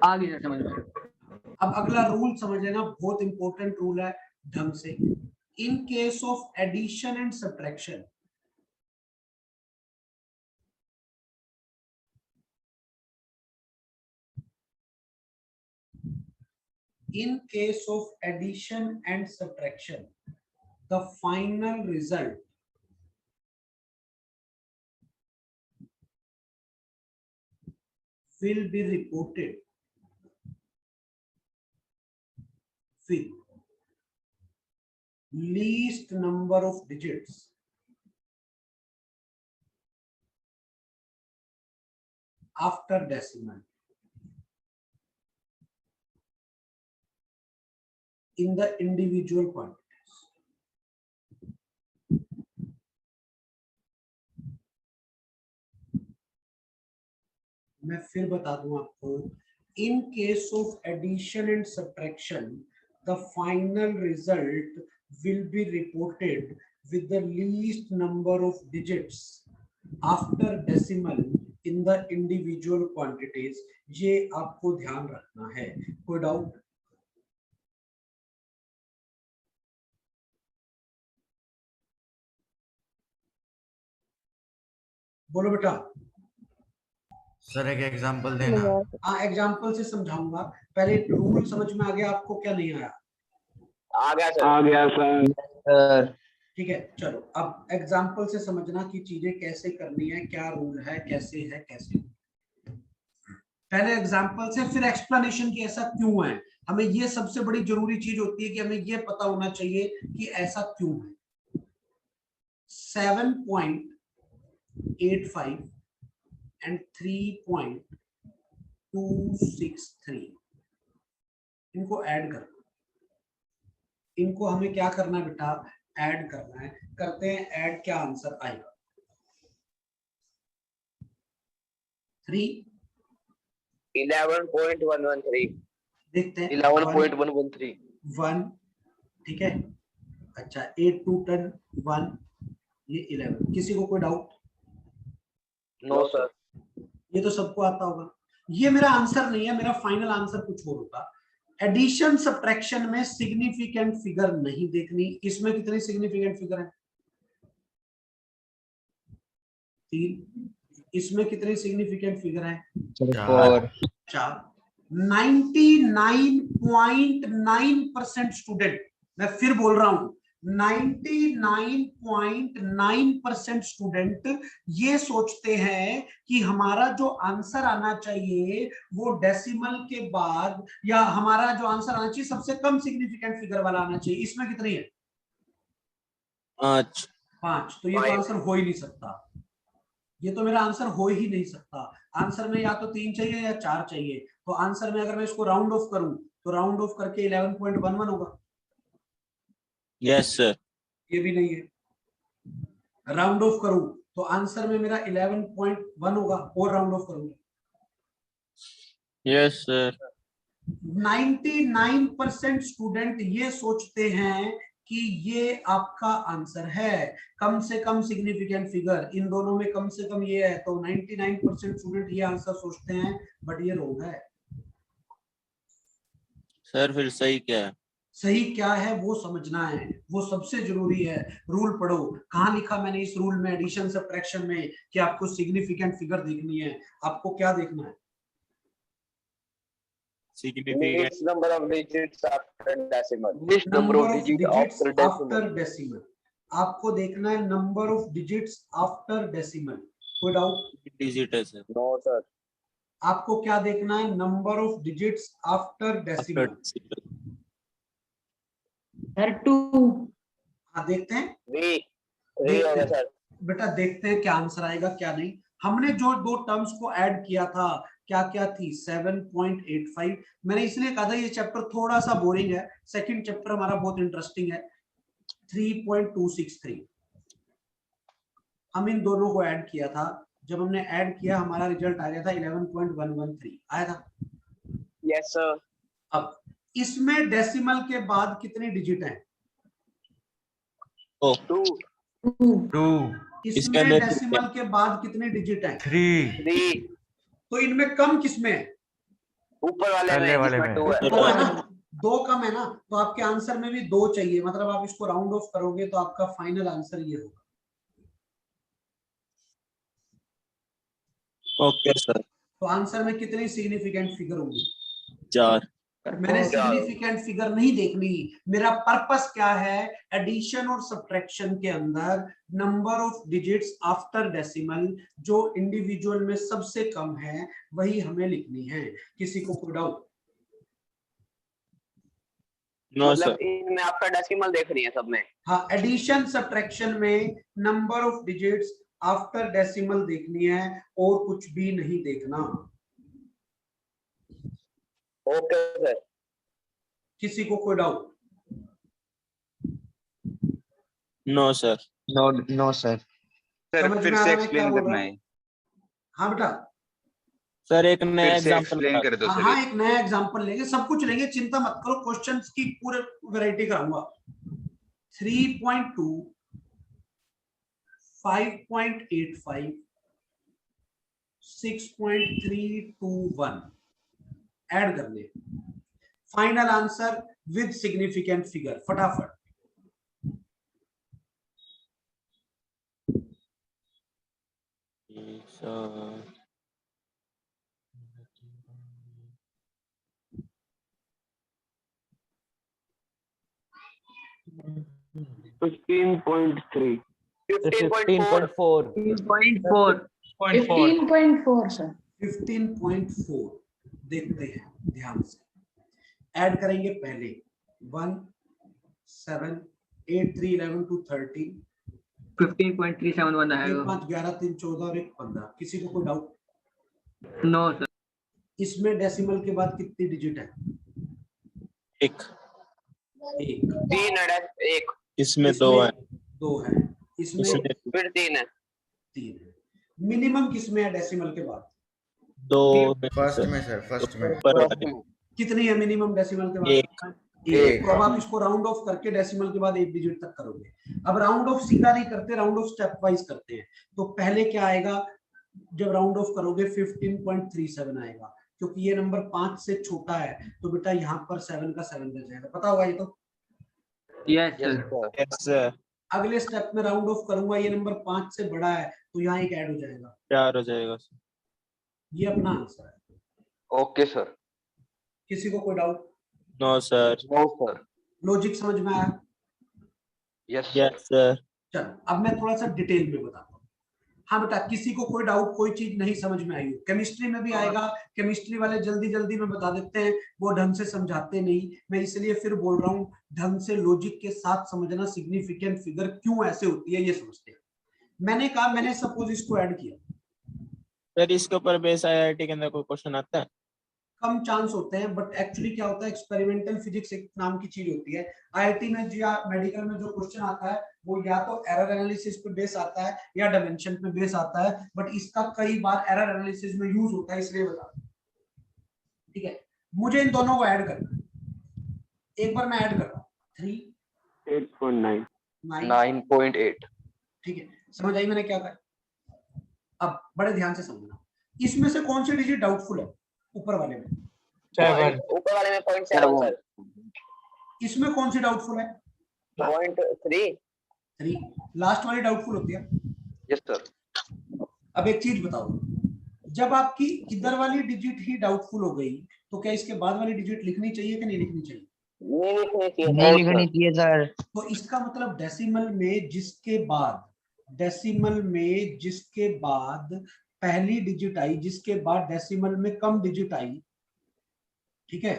आ गई सर समझ में। अब अगला रूल समझ लेना, बहुत इंपॉर्टेंट रूल है ढंग से। In case of addition and subtraction, in case of addition and subtraction, the final result will be reported with least number of digits after decimal in the individual quantities. मैं फिर बता दूं आपको, in case of addition and subtraction, the final result will be reported with the least number of digits after decimal in the individual quantities. ये आपको ध्यान रखना है। कोई डाउट? बोलो बेटा। सर एक एग्जांपल देना। हाँ, एग्जांपल से समझाऊंगा। पहले रूल समझ में आ गया आपको, क्या नहीं आया? आ गया सर। आ गया सर। ठीक है, चलो अब एग्जांपल से समझना कि चीजें कैसे करनी है, क्या रूल है, कैसे है, कैसे। पहले एग्जांपल से, फिर एक्सप्लेनेशन की ऐसा क्यों है। हमें ये सबसे बड़ी जरूरी चीज होती है कि हमें ये पता होना चाहिए कि ऐसा क्यों है। 7.85 and 3.263 इनको ऐड करना। इनको हमें क्या करना है बेटा? ऐड करना है। करते हैं ऐड, क्या आंसर आएगा? 11.113। देखते हैं। 11.113। 1, ठीक है। अच्छा, 8 2 10 1, ये 11। किसी को कोई डाउट? No sir. ये तो सबको आता होगा। ये मेरा आंसर नहीं है, मेरा फाइनल आंसर कुछ और होगा। एडिशन सब्ट्रैक्शन में सिग्निफिकेंट फिगर नहीं देखनी। इसमें कितनी सिग्निफिकेंट फिगर है? 3। इसमें कितनी सिग्निफिकेंट फिगर है? 4। 4। 99.9% स्टूडेंट, मैं फिर बोल रहा हूं, 99.9% स्टूडेंट ये सोचते हैं कि हमारा जो आंसर आना चाहिए वो डेसिमल के बाद, या हमारा जो आंसर आना चाहिए सबसे कम सिग्निफिकेंट फिगर वाला आना चाहिए। इसमें कितनी है? 5। 5। तो ये तो आंसर हो ही नहीं सकता, ये तो मेरा आंसर हो ही नहीं सकता। आंसर में या तो 3 चाहिए या 4 चाहिए। तो आंसर में अगर मैं इसको राउंड ऑफ करूं तो राउंड ऑफ करके 11.11 होगा। Yes sir. ये भी नहीं है। राउंड ऑफ करूं तो आंसर में मेरा 11.1 होगा, और राउंड ऑफ करूंगा। Yes sir. 99% स्टूडेंट ये सोचते हैं कि ये आपका आंसर है, कम से कम सिग्निफिकेंट फिगर, इन दोनों में कम से कम ये है। तो 99% स्टूडेंट ये आंसर सोचते हैं, बट ये रॉन्ग है। सर फिर सही क्या है? सही क्या है वो समझना है, वो सबसे जरूरी है। रूल पढ़ो। कहाँ लिखा मैंने इस रूल में, एडिशन सब्ट्रैक्शन में, कि आपको सिग्निफिकेंट फिगर देखनी है। आपको क्या देखना है? Least number of digits after decimal. Number of digits after decimal. आपको देखना है number of digits after decimal. कोई डाउट? डिजिट है सर। No sir. आपको क्या देखना है? Number of digits after decimal. Sir 2। हाँ देखते हैं, V देखते होगा हैं सर। बेटा, देखते हैं क्या आंसर आएगा क्या नहीं। हमने जो दो टर्म्स को ऐड किया था, क्या क्या थी? 7.85। मैंने इसलिए कहा था ये चैप्टर थोड़ा सा बोरिंग है, सेकंड चैप्टर हमारा बहुत इंटरेस्टिंग है। 3.263 हम इन दोनों को ऐड किया था। जब हमने ऐड किया हमारा रिजल्ट आ गया था 11.113 आया था। Yes sir. अब इसमें डेसिमल के बाद कितनी डिजिट हैं? 2 2 इसमें डेसिमल के बाद कितनी डिजिट हैं? 3 3 तो इनमें कम किसमें है? ऊपर वाले पहले में वाले जिसमें में। 2 है। दो है ना, 2 कम है ना, तो आपके आंसर में भी 2 चाहिए। मतलब आप इसको राउंड ऑफ करोगे तो आपका फाइनल आंसर ये होगा। Okay sir. तो आंसर में कितनी सिग्निफिकेंट फिगर होंगी? 4। मैंने सिग्निफिकेंट फिगर नहीं देखनी, मेरा पर्पस क्या है? एडिशन और सब्ट्रैक्शन के अंदर number of digits after decimal जो इंडिविजुअल में सबसे कम है वही हमें लिखनी है। किसी को कोई डाउट? No sir. मतलब इनमें आपका डेसिमल देख रही है सब में। हाँ, एडिशन सब्ट्रैक्शन में number of digits after decimal देखनी है और कुछ भी नहीं देखना। Okay sir. किसी को कोई doubt? No sir. No sir. Sir समझ फिर में आ से रहा है मैं क्या एक्सप्लेन बोल करना रहा हूँ? है। हाँ बेटा, सर एक नया फिर से एग्जांपल एक्सप्लेन कर दो सर। हाँ एक नया एग्जांपल लेंगे, सब कुछ लेंगे, चिंता मत करो। क्वेश्चंस की पूरे वैरायटी कराऊंगा। 3.2 5.85 6.321 ऐड कर ले। Final answer with significant figure, फटाफट। सर 15.3. 15.4. 3.4 15.4 sir. 15.4 देखते हैं ध्यान से। ऐड करेंगे पहले 1 7 8 3 11 2 13 15.371 1 आएगा। 5 11 3 14 और 1 15। किसी को कोई डाउट? No sir. इसमें डेसिमल के बाद कितनी डिजिट है? 1। 1। 3 है 1। इसमें 2 है। 2 है। इसमें फिर 3 है। 3 है। मिनिमम किसमें है डेसिमल के बाद? 2 फर्स्ट में सर, फर्स्ट में ऊपर वाले में। कितनी है मिनिमम डेसिमल के बाद? 1। 1। तो अब आप इसको राउंड ऑफ करके डेसिमल के बाद 1 डिजिट तक करोगे। अब राउंड ऑफ सीधा नहीं करते, राउंड ऑफ स्टेप वाइज करते हैं। तो पहले क्या आएगा जब राउंड ऑफ करोगे? 15.37 आएगा, क्योंकि ये नंबर 5 से छोटा है। तो बेटा यहाँ पर 7 का 7 बच जाएगा, पता होगा ये तो। Yes yes sir. Sir. Yes sir. अगले स्टेप में राउंड ऑफ करूंगा, ये नंबर 5 से बड़ा है तो यहाँ एक ऐड हो जाएगा। 4 हो जाएगा सर। ये अपना आंसर है। Okay sir. किसी को कोई doubt? No sir. No sir. Logic समझ में आया? Yes yes sir. चलो अब मैं थोड़ा सा डिटेल में बताता हूँ। हाँ बेटा, किसी को कोई डाउट, कोई चीज नहीं समझ में आई हो, केमिस्ट्री में भी आएगा। केमिस्ट्री वाले जल्दी जल्दी में बता देते हैं, वो ढंग से समझाते नहीं। मैं इसलिए फिर बोल रहा हूँ, ढंग से लॉजिक के साथ समझना। सिग्निफिकेंट फिगर क्यों ऐसे होती है ये समझते हैं। मैंने कहा, मैंने सपोज इसको ऐड किया, सर इसके ऊपर बेस आईआईटी के अंदर कोई क्वेश्चन आता है? कम चांस होते हैं, बट एक्चुअली क्या होता है, एक्सपेरिमेंटल फिजिक्स एक नाम की चीज होती है। आईआईटी में या मेडिकल में जो क्वेश्चन आता है वो या तो एरर एनालिसिस पे बेस आता है या डायमेंशन पे बेस आता है, बट इसका कई बार एरर एनालिसिस में यूज होता है, इसलिए बता। ठीक है, मुझे इन दोनों को ऐड करना है। एक बार मैं ऐड कर रहा हूँ, 3 8.9 9.8। ठीक है, समझ आई मैंने क्या कहा? अब बड़े ध्यान से समझना, इसमें से कौन सी डिजिट डाउटफुल है? ऊपर वाले में 7 ऊपर वाले में 0.7 सर। इसमें कौन सी डाउटफुल है? 0.3। 3। लास्ट वाली डाउटफुल होती है। Yes sir. अब एक चीज बताओ, जब आपकी इधर वाली डिजिट ही डाउटफुल हो गई तो क्या इसके बाद वाली डिजिट लिखनी चाहिए कि नहीं लिखनी चाहिए? नहीं लिखनी चाहिए, नहीं लिखनी चाहिए सर। तो इसका मतलब डेसिमल में जिसके बाद पहली डिजिट आई, जिसके बाद डेसिमल में कम डिजिट आई, ठीक है,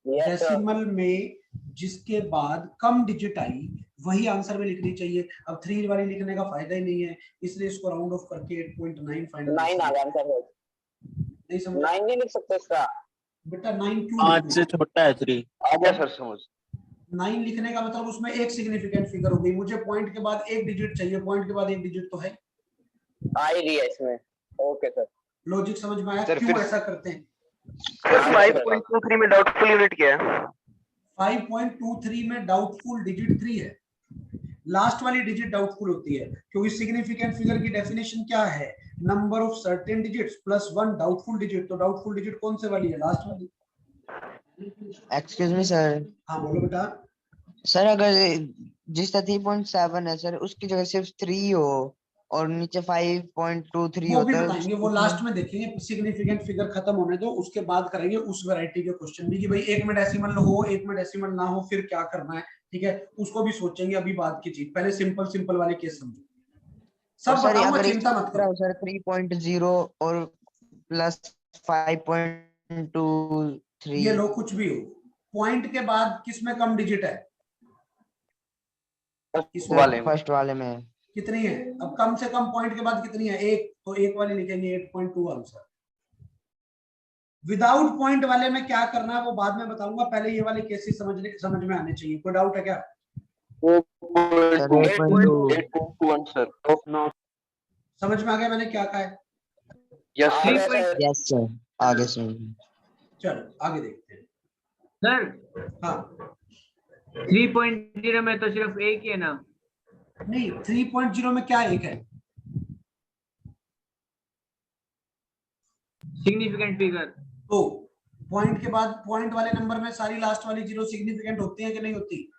डेसिमल में जिसके बाद कम डिजिट आई वही आंसर में लिखनी चाहिए। अब 3 वाली लिखने का फायदा ही नहीं है, इसलिए इसको राउंड ऑफ करके 8.9 फाइनल। 9 आ गया आंसर। नहीं समझ? 9 नहीं लिख सकते इसका। बेटा 9 क्यों 5 से छोटा है 3। आ गया सर समझ। 9 लिखने का मतलब उसमें एक सिग्निफिकेंट फिगर हो गई। मुझे पॉइंट के बाद एक डिजिट चाहिए, पॉइंट के बाद एक डिजिट तो है, आ ही रही है इसमें। Okay sir. लॉजिक समझ में आया? सर, क्यों फिर- ऐसा करते हैं? 5.23 में डाउटफुल यूनिट क्या है? 5.23 में डाउटफुल डिजिट 3 है। लास्ट वाली डिजिट डाउटफुल होती है क्योंकि सिग्निफिकेंट फिगर की डेफिनेशन क्या है? Number of certain digits plus 1 doubtful digit. तो डाउटफुल डिजिट कौन से वाली है? लास्ट वाली। Excuse me sir. हाँ बोलो बेटा। सर अगर जिसका 3.7 है सर, उसकी जगह सिर्फ 3 हो और नीचे 5.23 वो भी होता है बताएंगे, वो लास्ट में देखेंगे। सिग्निफिकेंट फिगर खत्म होने दो, उसके बाद करेंगे उस वैरायटी के क्वेश्चन भी कि भाई एक में डेसिमल हो, एक में डेसिमल ना हो, फिर क्या करना है। ठीक है, उसको भी सोचेंगे, अभी बात की चीज। पहले सिंपल वाले केस समझो, सब सर बताऊंगा, अगर चिंता मत करो। सर 3.0 और प्लस 5.23 ये लो, कुछ भी हो, पॉइंट के बाद किसमें कम डिजिट है? फर्स्ट वाले में कितनी है? अब कम से कम पॉइंट के बाद कितनी है? एक, तो एक वाली लिखेंगे 8.2 आंसर। विदाउट पॉइंट वाले में क्या करना है वो बाद में बताऊंगा, पहले ये वाले केसेस समझ में आने चाहिए। कोई डाउट है क्या? 8.21 सर। समझ में आ गया मैंने क्या कहा है? Yes sir. आगे सर। चलो आगे देखते हैं। सर हाँ 3.0 में तो सिर्फ एक ही है ना? नहीं, 3.0 में क्या एक है? Significant figure. तो पॉइंट के बाद, पॉइंट वाले नंबर में सारी लास्ट वाली जीरो सिग्निफिकेंट होती है कि नहीं होती?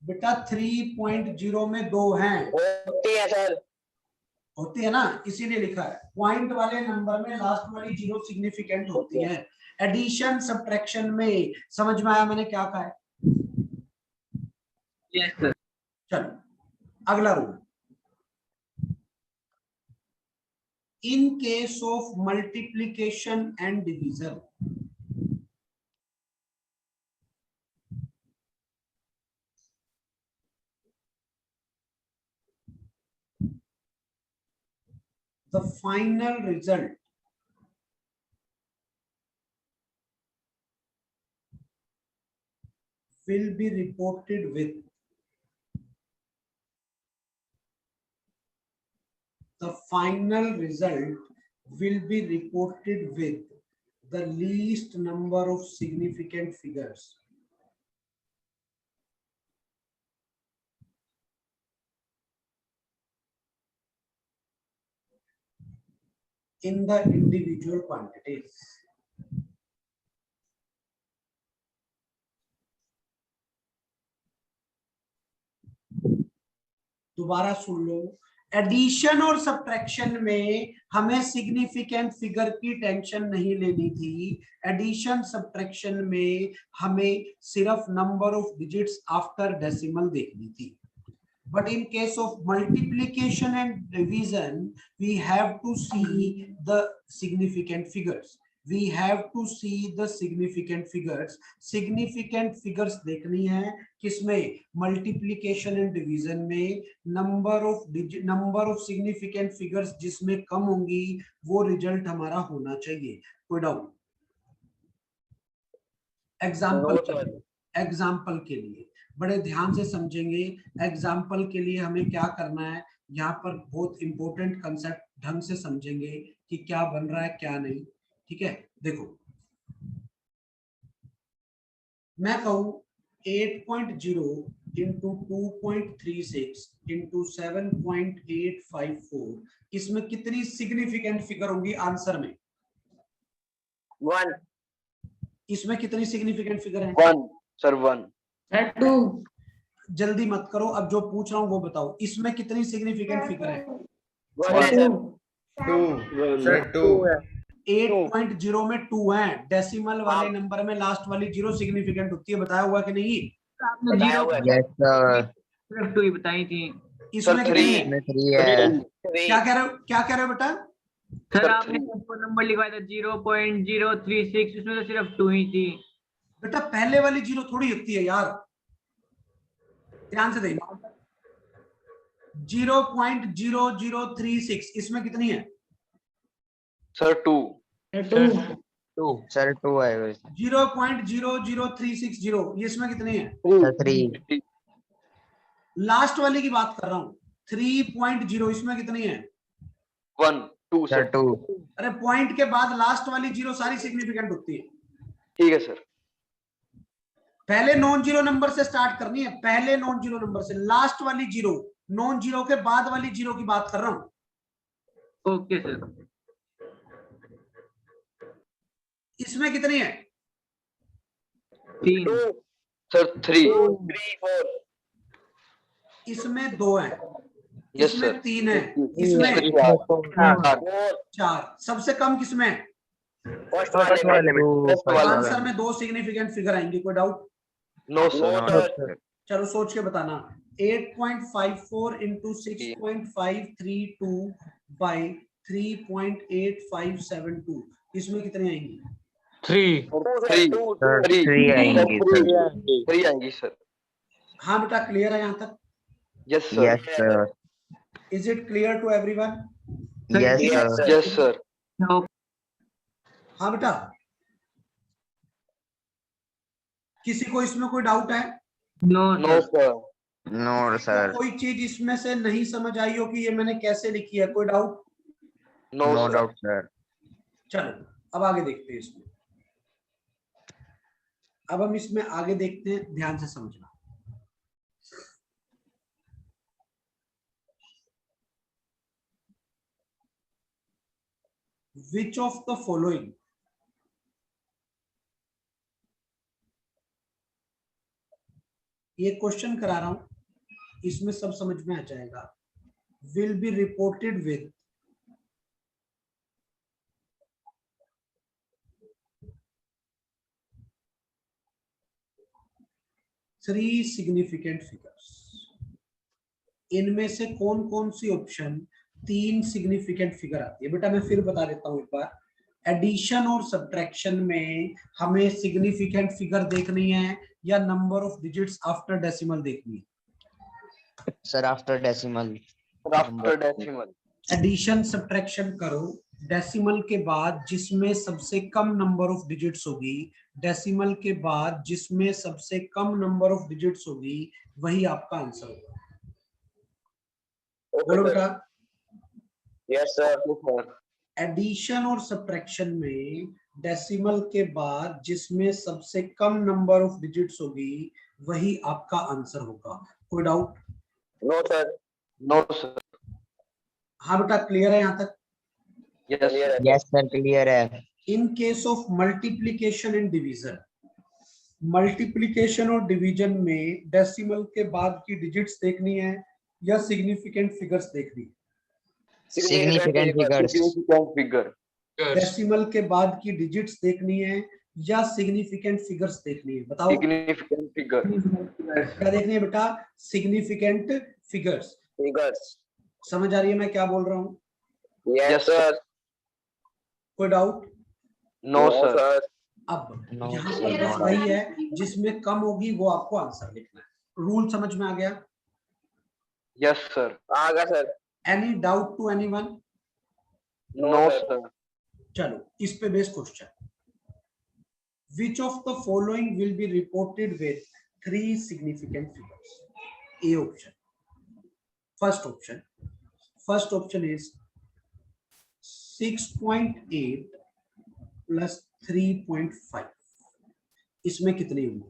बेटा 3.0 में 2 हैं। होती है सर। होती है ना, इसीलिए लिखा है पॉइंट वाले नंबर में लास्ट वाली जीरो सिग्निफिकेंट होती है। एडिशन सब्ट्रैक्शन में समझ में आया मैंने क्या कहा है? Yes sir. चलो अगला rule. In case of multiplication and division, the final result will be reported with the least number of significant figures. In the individual quantities. दोबारा सुन लो, एडिशन और सब्ट्रैक्शन में हमें सिग्निफिकेंट फिगर की टेंशन नहीं लेनी थी। एडिशन सब्ट्रैक्शन में हमें सिर्फ number of digits after decimal देखनी थी। But in case of multiplication and division, we have to see the significant figures. We have to see the significant figures. Significant figures देखनी है किसमें? Multiplication and division में number of significant figures जिसमें कम होंगी वो result हमारा होना चाहिए। कोई डाउट? एग्जाम्पल के लिए बड़े ध्यान से समझेंगे। एग्जाम्पल के लिए हमें क्या करना है, यहाँ पर बहुत इंपॉर्टेंट कंसेप्ट ढंग से समझेंगे कि क्या बन रहा है क्या नहीं। ठीक है, देखो मैं कहूं 8.0 इंटू 2.36 इंटू 7.854, इसमें कितनी सिग्निफिकेंट फिगर होंगी आंसर में? 1 इसमें कितनी सिग्निफिकेंट फिगर है? 1 सर 1 2 जल्दी मत करो, अब जो पूछ रहा हूँ वो बताओ, इसमें कितनी सिग्निफिकेंट फिगर है? 2 सर 2 8.0 में 2 है, डेसिमल वाले नंबर में लास्ट वाली 0 सिग्निफिकेंट होती है, बताया हुआ कि नहीं? आपने जीरो सिर्फ 2 ही बताई थी। इसमें कितनी है? 3 है। क्या कह रहे हो बेटा? सर आपने नंबर लिखवाया था 0.036, उसमें तो सिर्फ 2 ही थी। बेटा पहले वाली 0 थोड़ी होती है यार, ध्यान से देखो। 0.0036 इसमें कितनी है? सर 2 सर 2 है। 0.00360 ये इसमें कितनी है? 3 लास्ट वाली की बात कर रहा हूँ। 3.0 इसमें कितनी है? 1 2 सर 2 अरे पॉइंट के बाद लास्ट वाली 0 सारी सिग्निफिकेंट होती है। ठीक है सर। पहले नॉन जीरो नंबर से स्टार्ट करनी है, पहले नॉन जीरो नंबर से, लास्ट वाली 0 नॉन जीरो के बाद वाली 0 की बात कर रहा हूं। Okay sir. इसमें कितनी है? 3 सर 3 4 इसमें 2 है, यस इसमें सर 3 है, इसमें 4। सबसे कम किसमें है? आंसर में 2 सिग्निफिकेंट फिगर आएंगे। कोई डाउट? No sir. चलो सोच के बताना। 8.54 इंटू 6.532 बाई 3.8572 इसमें कितनी आएंगी? 3 3 आएंगी। 3 आएंगी सर। हाँ बेटा, क्लियर है यहाँ तक? Yes yes sir. Is it clear to everyone? Yes sir. Yes sir. हाँ बेटा, किसी को इसमें कोई डाउट है? No sir. No sir. कोई चीज इसमें से नहीं समझ आई हो कि ये मैंने कैसे लिखी है? कोई डाउट? No doubt sir. चलो अब आगे देखते हैं इसमें। अब हम इसमें आगे देखते हैं, ध्यान से समझना। Which of the following ये क्वेश्चन करा रहा हूं, इसमें सब समझ में आ जाएगा। Will be reported with three significant figures. इनमें से कौन कौन सी ऑप्शन 3 सिग्निफिकेंट फिगर आती है? बेटा मैं फिर बता देता हूं एक बार। एडिशन और सब्ट्रैक्शन में हमें सिग्निफिकेंट फिगर देखनी है या number of digits after decimal देखनी है? Sir after decimal. After decimal. Addition subtraction करो, डेसिमल के बाद जिसमें सबसे कम नंबर ऑफ डिजिट्स होगी, डेसिमल के बाद जिसमें सबसे कम नंबर ऑफ डिजिट्स होगी वही आपका आंसर होगा। बोलो बेटा। Yes sir. एडिशन और सब्ट्रैक्शन में डेसिमल के बाद जिसमें सबसे कम नंबर ऑफ डिजिट्स होगी वही आपका आंसर होगा। कोई doubt? No sir. No sir. हाँ बेटा, क्लियर है यहाँ तक? यस सर क्लियर है। इन case of multiplication and division, multiplication और डिवीजन में डेसिमल के बाद की डिजिट्स देखनी है या सिग्निफिकेंट फिगर्स देखनी है? Significant figures. Significant figure. Decimal के बाद की डिजिट्स देखनी है या सिग्निफिकेंट फिगर्स देखनी है, बताओ Significant figure. क्या देखनी है बेटा? Significant figures. Figures. समझ आ रही है मैं क्या बोल रहा हूँ? Yes, sir. कोई डाउट? No, sir. अब No, यहाँ sir, पर बस no वही है, जिसमें कम होगी वो आपको आंसर लिखना है। रूल समझ में आ गया? Yes, sir. आ गया sir. Any doubt to anyone? No, sir. चलो इस पे base question, which of the following will be reported with 3 significant figures? A option, first option is 6.8 plus 3.5, इसमें कितनी होंगी?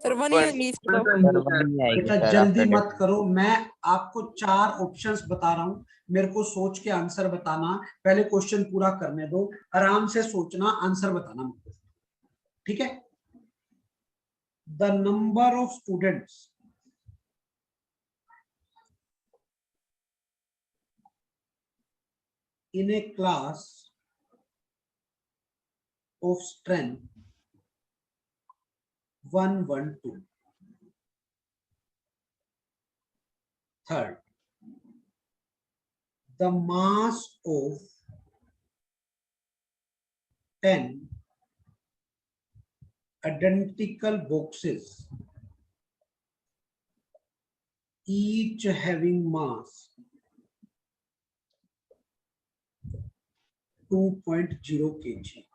सर 1 ही होंगी इसमें तो। सर, वही आएगी बेटा सर, जल्दी आपका मत करो, मैं आपको 4 ऑप्शंस बता रहा हूं, मेरे को सोच के आंसर बताना, पहले क्वेश्चन पूरा करने दो, आराम से सोचना, आंसर बताना मुझको, ठीक है? The number of students in a class of strength 112. Third, the mass of 10 identical boxes, each having mass 2.0 kg.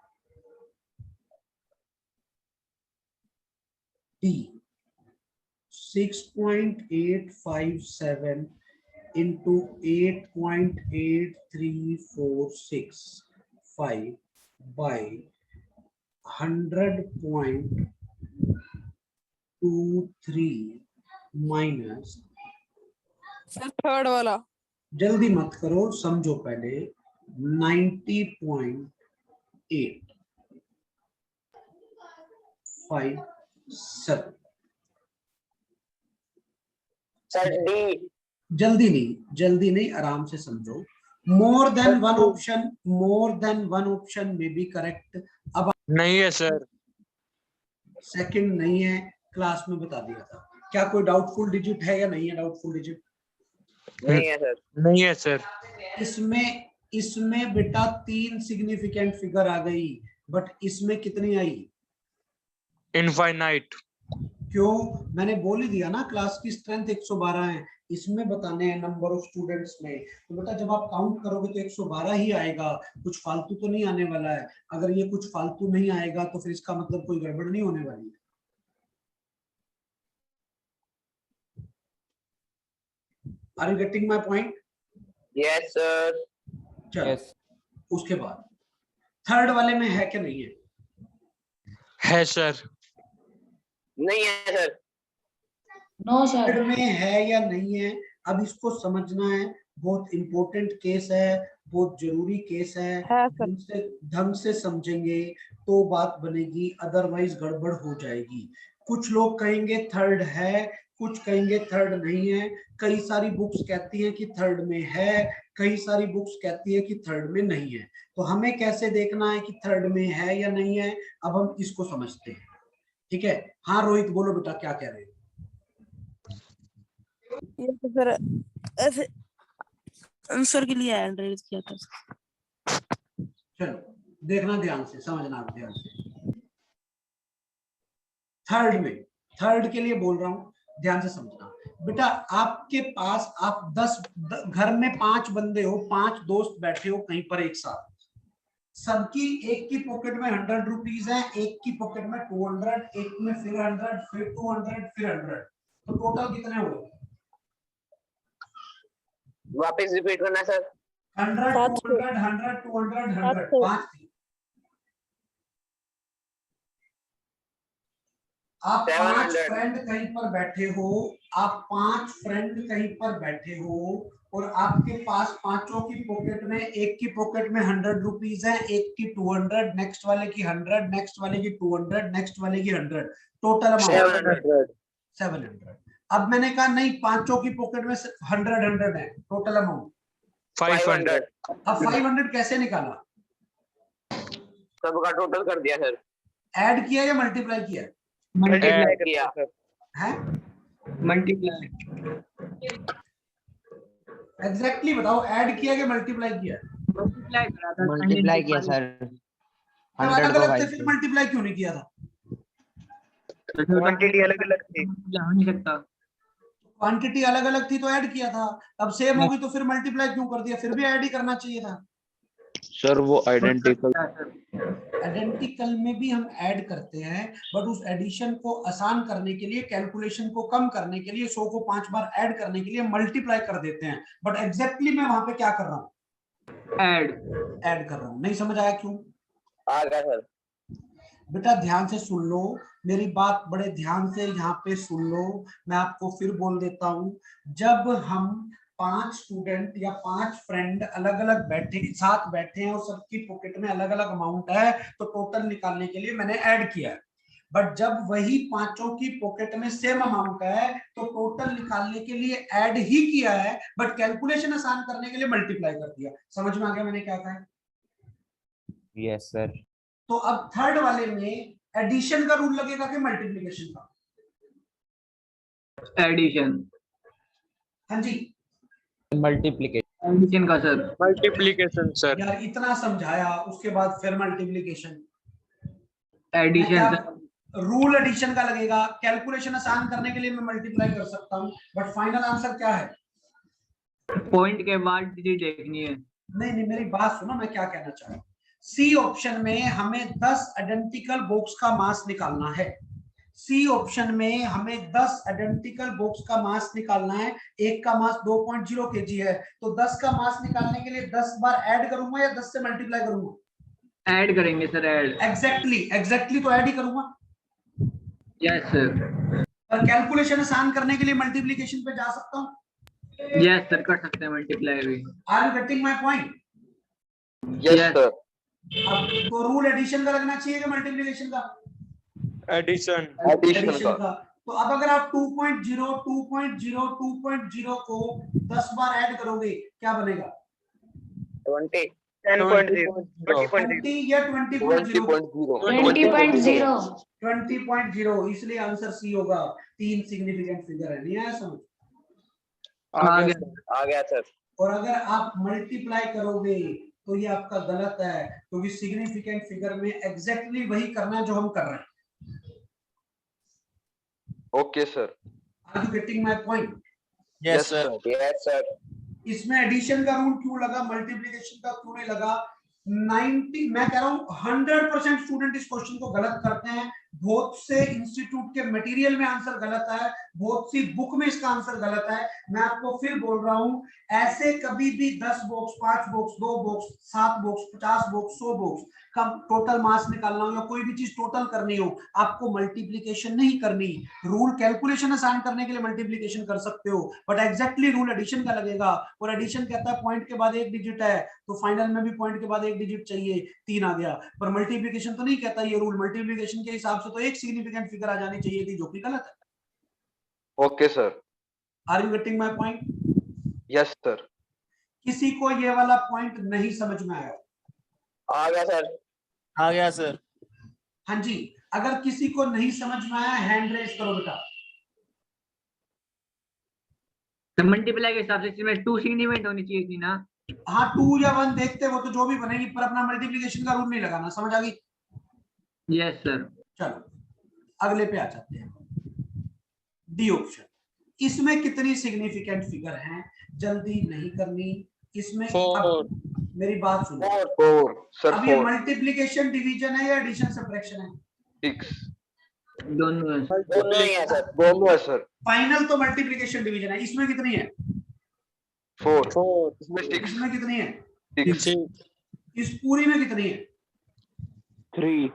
D, 6.857 into 8.8346 by 100.23 minus, sir third वाला जल्दी मत करो, समझो पहले, 90.857। Sir, D. जल्दी नहीं, आराम से समझो। मोर देन वन ऑप्शन में बी करेक्ट। अब नहीं है सर। सेकंड नहीं है, क्लास में बता दिया था। क्या कोई डाउटफुल डिजिट है या नहीं है? डाउटफुल डिजिट नहीं है सर। नहीं है सर। इसमें बेटा 3 सिग्निफिकेंट फिगर आ गई, बट इसमें कितनी आई? इनफाइनाइट। क्यों? मैंने बोल ही दिया ना, क्लास की स्ट्रेंथ 112 है, इसमें बताने हैं नंबर ऑफ स्टूडेंट्स में। तो बेटा जब आप काउंट करोगे तो 112 ही आएगा, कुछ फालतू तो नहीं आने वाला है। अगर ये कुछ फालतू नहीं आएगा तो फिर इसका मतलब कोई गड़बड़ नहीं होने वाली है। Are you getting my point? Yes, sir. चलो, उसके बाद थर्ड वाले में है कि नहीं है? है सर। नहीं है सर। No, sir. थर्ड में है या नहीं है, अब इसको समझना है। बहुत इंपॉर्टेंट केस है, बहुत जरूरी केस है। ढंग से समझेंगे तो बात बनेगी, अदरवाइज गड़बड़ हो जाएगी। कुछ लोग कहेंगे थर्ड है, कुछ कहेंगे थर्ड नहीं है। कई सारी बुक्स कहती हैं कि थर्ड में है, कई सारी बुक्स कहती है कि थर्ड में नहीं है। तो हमें कैसे देखना है कि थर्ड में है या नहीं है? अब हम इसको समझते हैं, ठीक है? हाँ रोहित बोलो बेटा, क्या कह रहे हो? ये तो सर ऐसे आंसर के लिए एंड्रॉइड किया था। चलो देखना ध्यान से, समझना ध्यान से। थर्ड के लिए बोल रहा हूं, ध्यान से समझना बेटा। आपके पास आप 10 घर में 5 बंदे हो, 5 दोस्त बैठे हो कहीं पर एक साथ, सबकी एक की पॉकेट में 100 रुपीज है, एक की पॉकेट में 200, एक में फिर 100, फिर 200, फिर 100, तो टोटल कितने हो गए? वापस रिपीट करना सर। 100, 200, 100, 200, 100, 5 थी। आप 5 फ्रेंड कहीं पर बैठे हो, और आपके पास पांचों की पॉकेट में, एक की पॉकेट में 100 रुपीज है, एक की 200, नेक्स्ट वाले की 100, नेक्स्ट वाले की 200, नेक्स्ट वाले की 100, टोटल अमाउंट 700। अब मैंने कहा नहीं, पांचों की पॉकेट में 100 है टोटल अमाउंट, 500 अब 500 कैसे निकाला? सबका टोटल कर दिया सर, ऐड किया या मल्टीप्लाई किया मल्टीप्लाई किया है? मल्टीप्लाई एग्जैक्टली बताओ, ऐड किया कि मल्टीप्लाई किया? मल्टीप्लाई करा था मल्टीप्लाई किया सर, तो 100 अलग को अलग थे, 5 फिर से। मल्टीप्लाई क्यों नहीं किया था? क्वांटिटी अलग अलग थी। हो नहीं सकता। क्वांटिटी अलग अलग थी तो ऐड किया था, अब सेम होगी तो फिर मल्टीप्लाई क्यों कर दिया? फिर भी ऐड ही करना चाहिए था। सर वो आइडेंटिकल, आइडेंटिकल में भी हम ऐड करते हैं, बट उस एडिशन को आसान करने के लिए, कैलकुलेशन को कम करने के लिए, 100 को 5 बार ऐड करने के लिए मल्टीप्लाई कर देते हैं। बट एग्जैक्टली मैं वहां पे क्या कर रहा हूँ? ऐड कर रहा हूँ। नहीं समझ आया क्यों? आ गया सर। बेटा ध्यान से सुन लो मेरी बात, बड़े ध्यान से यहाँ पे सुन लो। मैं आपको फिर बोल देता हूँ, जब हम 5 स्टूडेंट या 5 फ्रेंड अलग अलग साथ बैठे हैं और सबकी पॉकेट में अलग अलग अमाउंट है, तो टोटल निकालने के लिए मैंने ऐड किया है। बट जब वही पांचों की पॉकेट में सेम अमाउंट है तो टोटल निकालने के लिए ऐड ही किया है, बट कैलकुलेशन आसान करने के लिए मल्टीप्लाई कर दिया। समझ में आ गया मैंने क्या कहा? Yes sir. तो अब थर्ड वाले में एडिशन का रूल लगेगा कि मल्टीप्लिकेशन का? एडिशन। हाँ जी, मल्टीप्लिकेशन। एडिशन का सर। Multiplication sir. यार इतना समझाया उसके बाद फिर मल्टीप्लिकेशन। एडिशन रूल एडिशन का लगेगा, कैलकुलेशन आसान करने के लिए मैं मल्टीप्लाई कर सकता हूँ, बट फाइनल आंसर क्या है? पॉइंट के बाद डिजिट देखनी है। नहीं, मेरी बात सुनो, मैं क्या कहना चाह रहा हूँ। सी ऑप्शन में हमें 10 आइडेंटिकल बॉक्स का मास निकालना है। सी ऑप्शन में हमें 10 आइडेंटिकल बॉक्स का मास निकालना है। एक का मास 2.0 kg है, तो 10 का मास निकालने के लिए 10 बार ऐड करूंगा या 10 से मल्टीप्लाई करूंगा? ऐड करेंगे सर, ऐड। एग्जैक्टली तो ऐड ही करूंगा। Yes sir. और कैलकुलेशन आसान करने के लिए मल्टीप्लिकेशन पे जा सकता हूँ। यस सर, कर सकते हैं मल्टीप्लाई भी। Are you getting my point? Yes sir. अब तो रूल एडिशन का लगना चाहिए कि मल्टीप्लिकेशन का? एडिशन। एडिशन का। तो अब अगर आप 2.0 2.0 2.0 को 10 बार ऐड करोगे क्या बनेगा? 20 10.0 20 या 20.0? 20.0 20.0, इसलिए आंसर सी होगा। 3 सिग्निफिकेंट फिगर है। नहीं आया समझ? आ गया सर। और अगर आप मल्टीप्लाई करोगे तो ये आपका गलत है, क्योंकि सिग्निफिकेंट फिगर में एग्जैक्टली वही करना है जो हम कर रहे हैं। Okay sir. Are you getting my point? Yes sir. Yes sir. इसमें एडिशन का रूल क्यों लगा, मल्टीप्लिकेशन का क्यों नहीं लगा? 90, मैं कह रहा हूं 100% स्टूडेंट इस क्वेश्चन को गलत करते हैं। बहुत से इंस्टीट्यूट के मटेरियल में आंसर गलत है, बहुत सी बुक में इसका आंसर गलत है। मैं आपको फिर बोल रहा हूं, ऐसे कभी भी 10 box, 5 box, 2 box, 7 box, 50 box, 100 box का टोटल मास निकालना हो या कोई भी चीज टोटल करनी हो, आपको मल्टीप्लिकेशन नहीं करनी। रूल कैलकुलेशन आसान करने के लिए मल्टीप्लिकेशन कर सकते हो, बट एग्जैक्टली रूल एडिशन का लगेगा। और एडिशन कहता है पॉइंट के बाद एक डिजिट है, तो फाइनल में भी पॉइंट के बाद एक डिजिट चाहिए, 3 आ गया। पर मल्टीप्लिकेशन तो नहीं कहता ये रूल। मल्टीप्लिकेशन के हिसाब से तो एक सिग्निफिकेंट फिगर आ जानी चाहिए थी, जो कि गलत है। Okay sir. Are you getting my point? Yes sir. किसी को ये वाला पॉइंट नहीं समझ में आया? आ गया सर। आ गया सर। हाँ जी, अगर किसी को नहीं समझ में आया हैंड रेज करो बेटा। तो मल्टीप्लाई के हिसाब से इसमें 2 सिग्निफिकेंट होनी चाहिए थी ना? हाँ, 2 या 1 देखते हो तो जो भी बनेगी, पर अपना मल्टीप्लिकेशन का रूल नहीं लगाना। समझ आ गई? Yes sir. चलो अगले पे आ जाते हैं। डी ऑप्शन, इसमें कितनी सिग्निफिकेंट फिगर हैं? जल्दी नहीं करनी इसमें। 4। मेरी बात सुनो। 4 सर। अब ये मल्टीप्लिकेशन डिवीजन है या एडिशन सब्ट्रैक्शन है? 6 दोनों है। दोनों ही है सर। दोनों है सर। फाइनल तो मल्टीप्लिकेशन डिवीजन है। इसमें कितनी है? 4 इसमें 6 इसमें कितनी है? 6 इस पूरी में कितनी है? 3।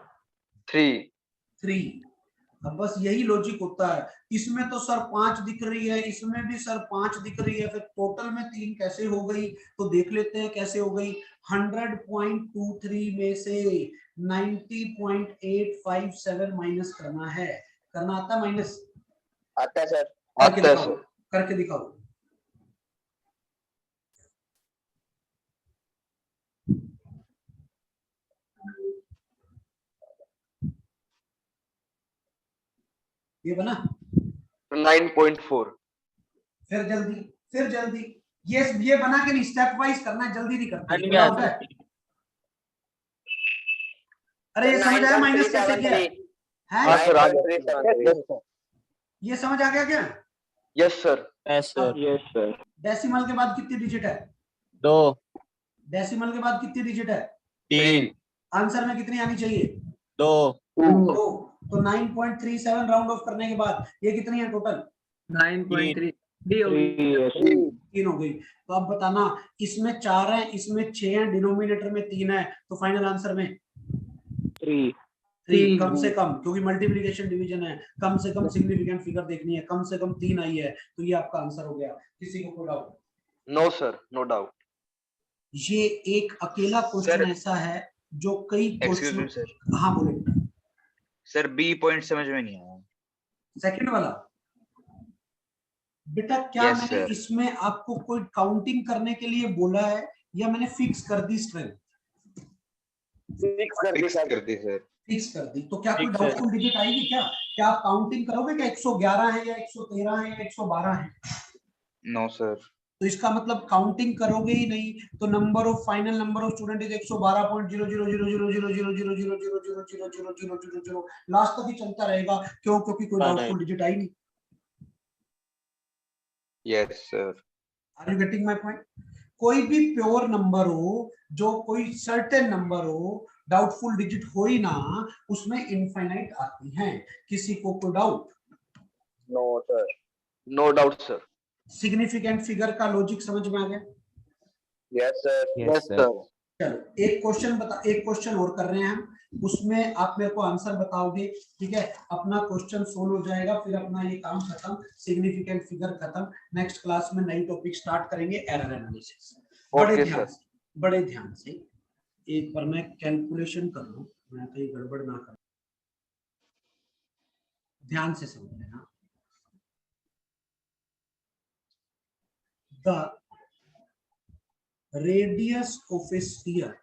अब बस यही लॉजिक होता है। इसमें तो सर 5 दिख रही है, इसमें भी सर 5 दिख रही है, फिर टोटल में 3 कैसे हो गई? तो देख लेते हैं कैसे हो गई। 100.23 में से 90.857 माइनस करना है। करना आता माइनस? आता है सर। करके आता है दिखाओ, सर। करके दिखाओ। ये बना, 9.4। फिर जल्दी ये बना के नहीं, स्टेप वाइज करना है, जल्दी नहीं करते। बन पूरा गया हो सर। जाए। अरे ये समझ आया माइनस कैसे किया है? हाँ सर, आ गया। ये समझ आ गया क्या? Yes sir. Yes sir. Yes sir. Decimal के बाद कितनी डिजिट है? 2 डेसिमल के बाद कितनी डिजिट है? 3 आंसर में कितनी आनी चाहिए? 2 तो 9.37 राउंड ऑफ करने के बाद ये कितनी है टोटल? 9.3 डी हो गई। 3 हो गई। तो अब बताना, इसमें 4 है, इसमें 6 है, डिनोमिनेटर में 3 है, तो फाइनल आंसर में 3। 3 कम से कम, क्योंकि मल्टीप्लिकेशन डिवीजन है, कम से कम सिग्निफिकेंट फिगर देखनी है, कम से कम 3 आई है, तो ये आपका आंसर हो गया। किसी को कोई doubt? No sir, no doubt. ये एक अकेला क्वेश्चन सर, ऐसा है जो कई एक्सक्यूज मी क्वेश्चन। सर, हाँ बोले। सर बी पॉइंट समझ में नहीं आया। सेकंड वाला बेटा, क्या Yes, मैंने sir. इसमें आपको कोई काउंटिंग करने के लिए बोला है या मैंने फिक्स कर दी स्ट्रेंथ? फिक्स फिक्स कर दी सर। फिक्स कर दी। तो क्या कोई Fix है। डाउटफुल डिजिट आएगी क्या? क्या आप काउंटिंग करोगे कि 111 है या 113 है या 112 है? No sir. तो इसका मतलब काउंटिंग करोगे ही नहीं, तो number of final number of student is 112.00000000000000000 last तक ही चलता रहेगा। क्यों? क्योंकि कोई डाउटफुल डिजिट आई नहीं। Yes sir. Are you getting my point? कोई भी प्योर नंबर हो, जो कोई सर्टेन नंबर हो, डाउटफुल डिजिट हो ही ना, उसमें इनफाइनाइट आती हैं। किसी को कोई doubt? No sir, no doubt sir. Significant figure का लॉजिक समझ में आ गया? Yes sir, yes sir. चलो एक क्वेश्चन और कर रहे हैं हम, उसमें आप मेरे को आंसर बताओगे, ठीक है? अपना क्वेश्चन सोल्व हो जाएगा, फिर अपना ये काम खत्म, सिग्निफिकेंट फिगर खत्म। नेक्स्ट क्लास में नई टॉपिक स्टार्ट करेंगे, एरर एनालिसिस। बड़े ध्यान से एक बार मैं कैलकुलेशन कर लूं, मैं कहीं गड़बड़ ना कर, ध्यान से समझ लेना। The radius of a sphere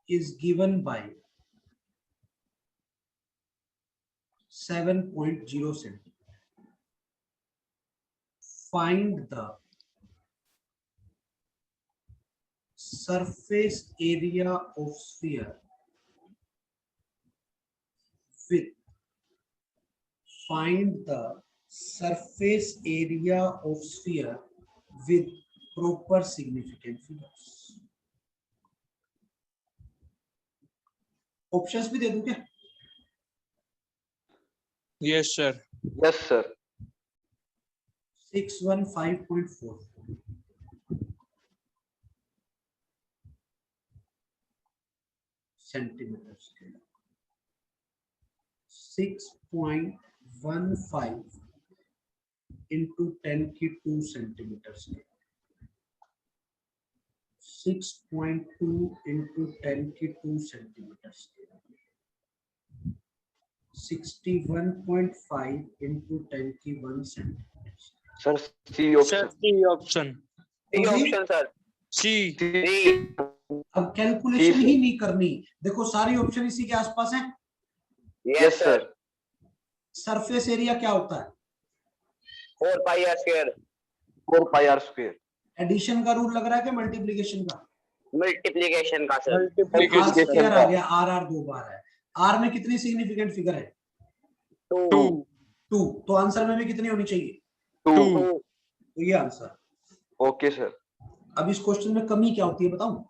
is given by 7.0 centimeter. Find the surface area of sphere with surface area of sphere with proper significant figures. Options भी दे दूं क्या? Yes, sir. Yes sir. 615.4 centimetre square, 6.15 into 10 की 2 centimetre square, 6.2 into 10 की 2 centimetre square, 61.5 into 10 की 1 centimetre. Sir C Sir, option. C option. C option sir. C. अब calculation ही नहीं करनी, देखो सारी ऑप्शन इसी के आसपास हैं। Yes sir. सरफेस एरिया क्या होता है? 4 pi r square. 4 pi r square. Addition का रूल लग रहा है कि मल्टीप्लिकेशन का? मल्टीप्लिकेशन का सर। R Multiplication. स्क्वायर आ गया, आर 2 बार है। आर में कितनी सिग्निफिकेंट फिगर है? 2। 2। तो आंसर में भी कितनी होनी चाहिए? 2। तो ये आंसर। Okay sir. अब इस क्वेश्चन में कमी क्या होती है बताऊं?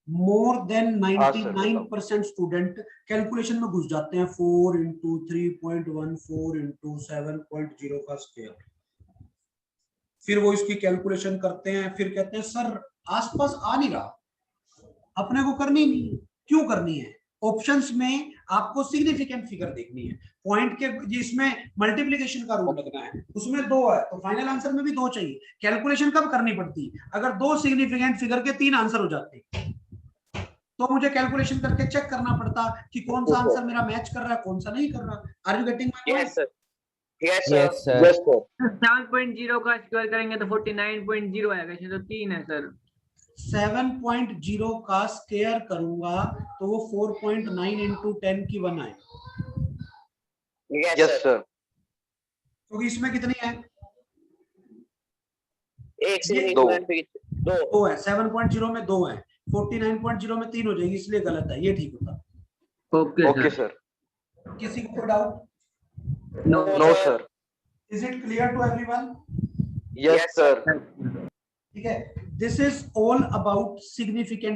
मोर देन 99% स्टूडेंट कैलकुलेशन में घुस जाते हैं, 4 into 3.14 into 7.0 का स्क्वायर। फिर वो इसकी कैलकुलेशन करते हैं, फिर कहते हैं सर आसपास आ नहीं रहा, अपने को करनी नहीं। क्यों करनी है? ऑप्शंस में आपको सिग्निफिकेंट फिगर देखनी है, पॉइंट के जिसमें मल्टीप्लिकेशन का रूल लगना है उसमें 2 है, तो फाइनल आंसर में भी 2 चाहिए। कैलकुलेशन कब करनी पड़ती? अगर 2 सिग्निफिकेंट फिगर के 3 आंसर हो जाते। तो मुझे कैलकुलेशन करके चेक करना पड़ता कि कौन सा आंसर मेरा मैच कर रहा है, कौन सा नहीं कर रहा। Are you getting my point? Yes sir, yes Yes, sir, sir. Yes sir. 7.0 का स्क्वायर करेंगे तो 49.0 आएगा, इसमें तो 3 है सर। 7.0 का स्क्वायर करूंगा तो वो 4.9 into 10 की 1 आएगा, यस सर। क्योंकि इसमें कितनी है, एक से ये दो, 2 है, 7.0 में 2 है, 49.0 में 3 हो जाएगी, इसलिए गलत है, ये ठीक होता। Okay sir. किसी को कोई doubt? No sir. Is it clear to everyone? Yes sir. ठीक है, this is all about significant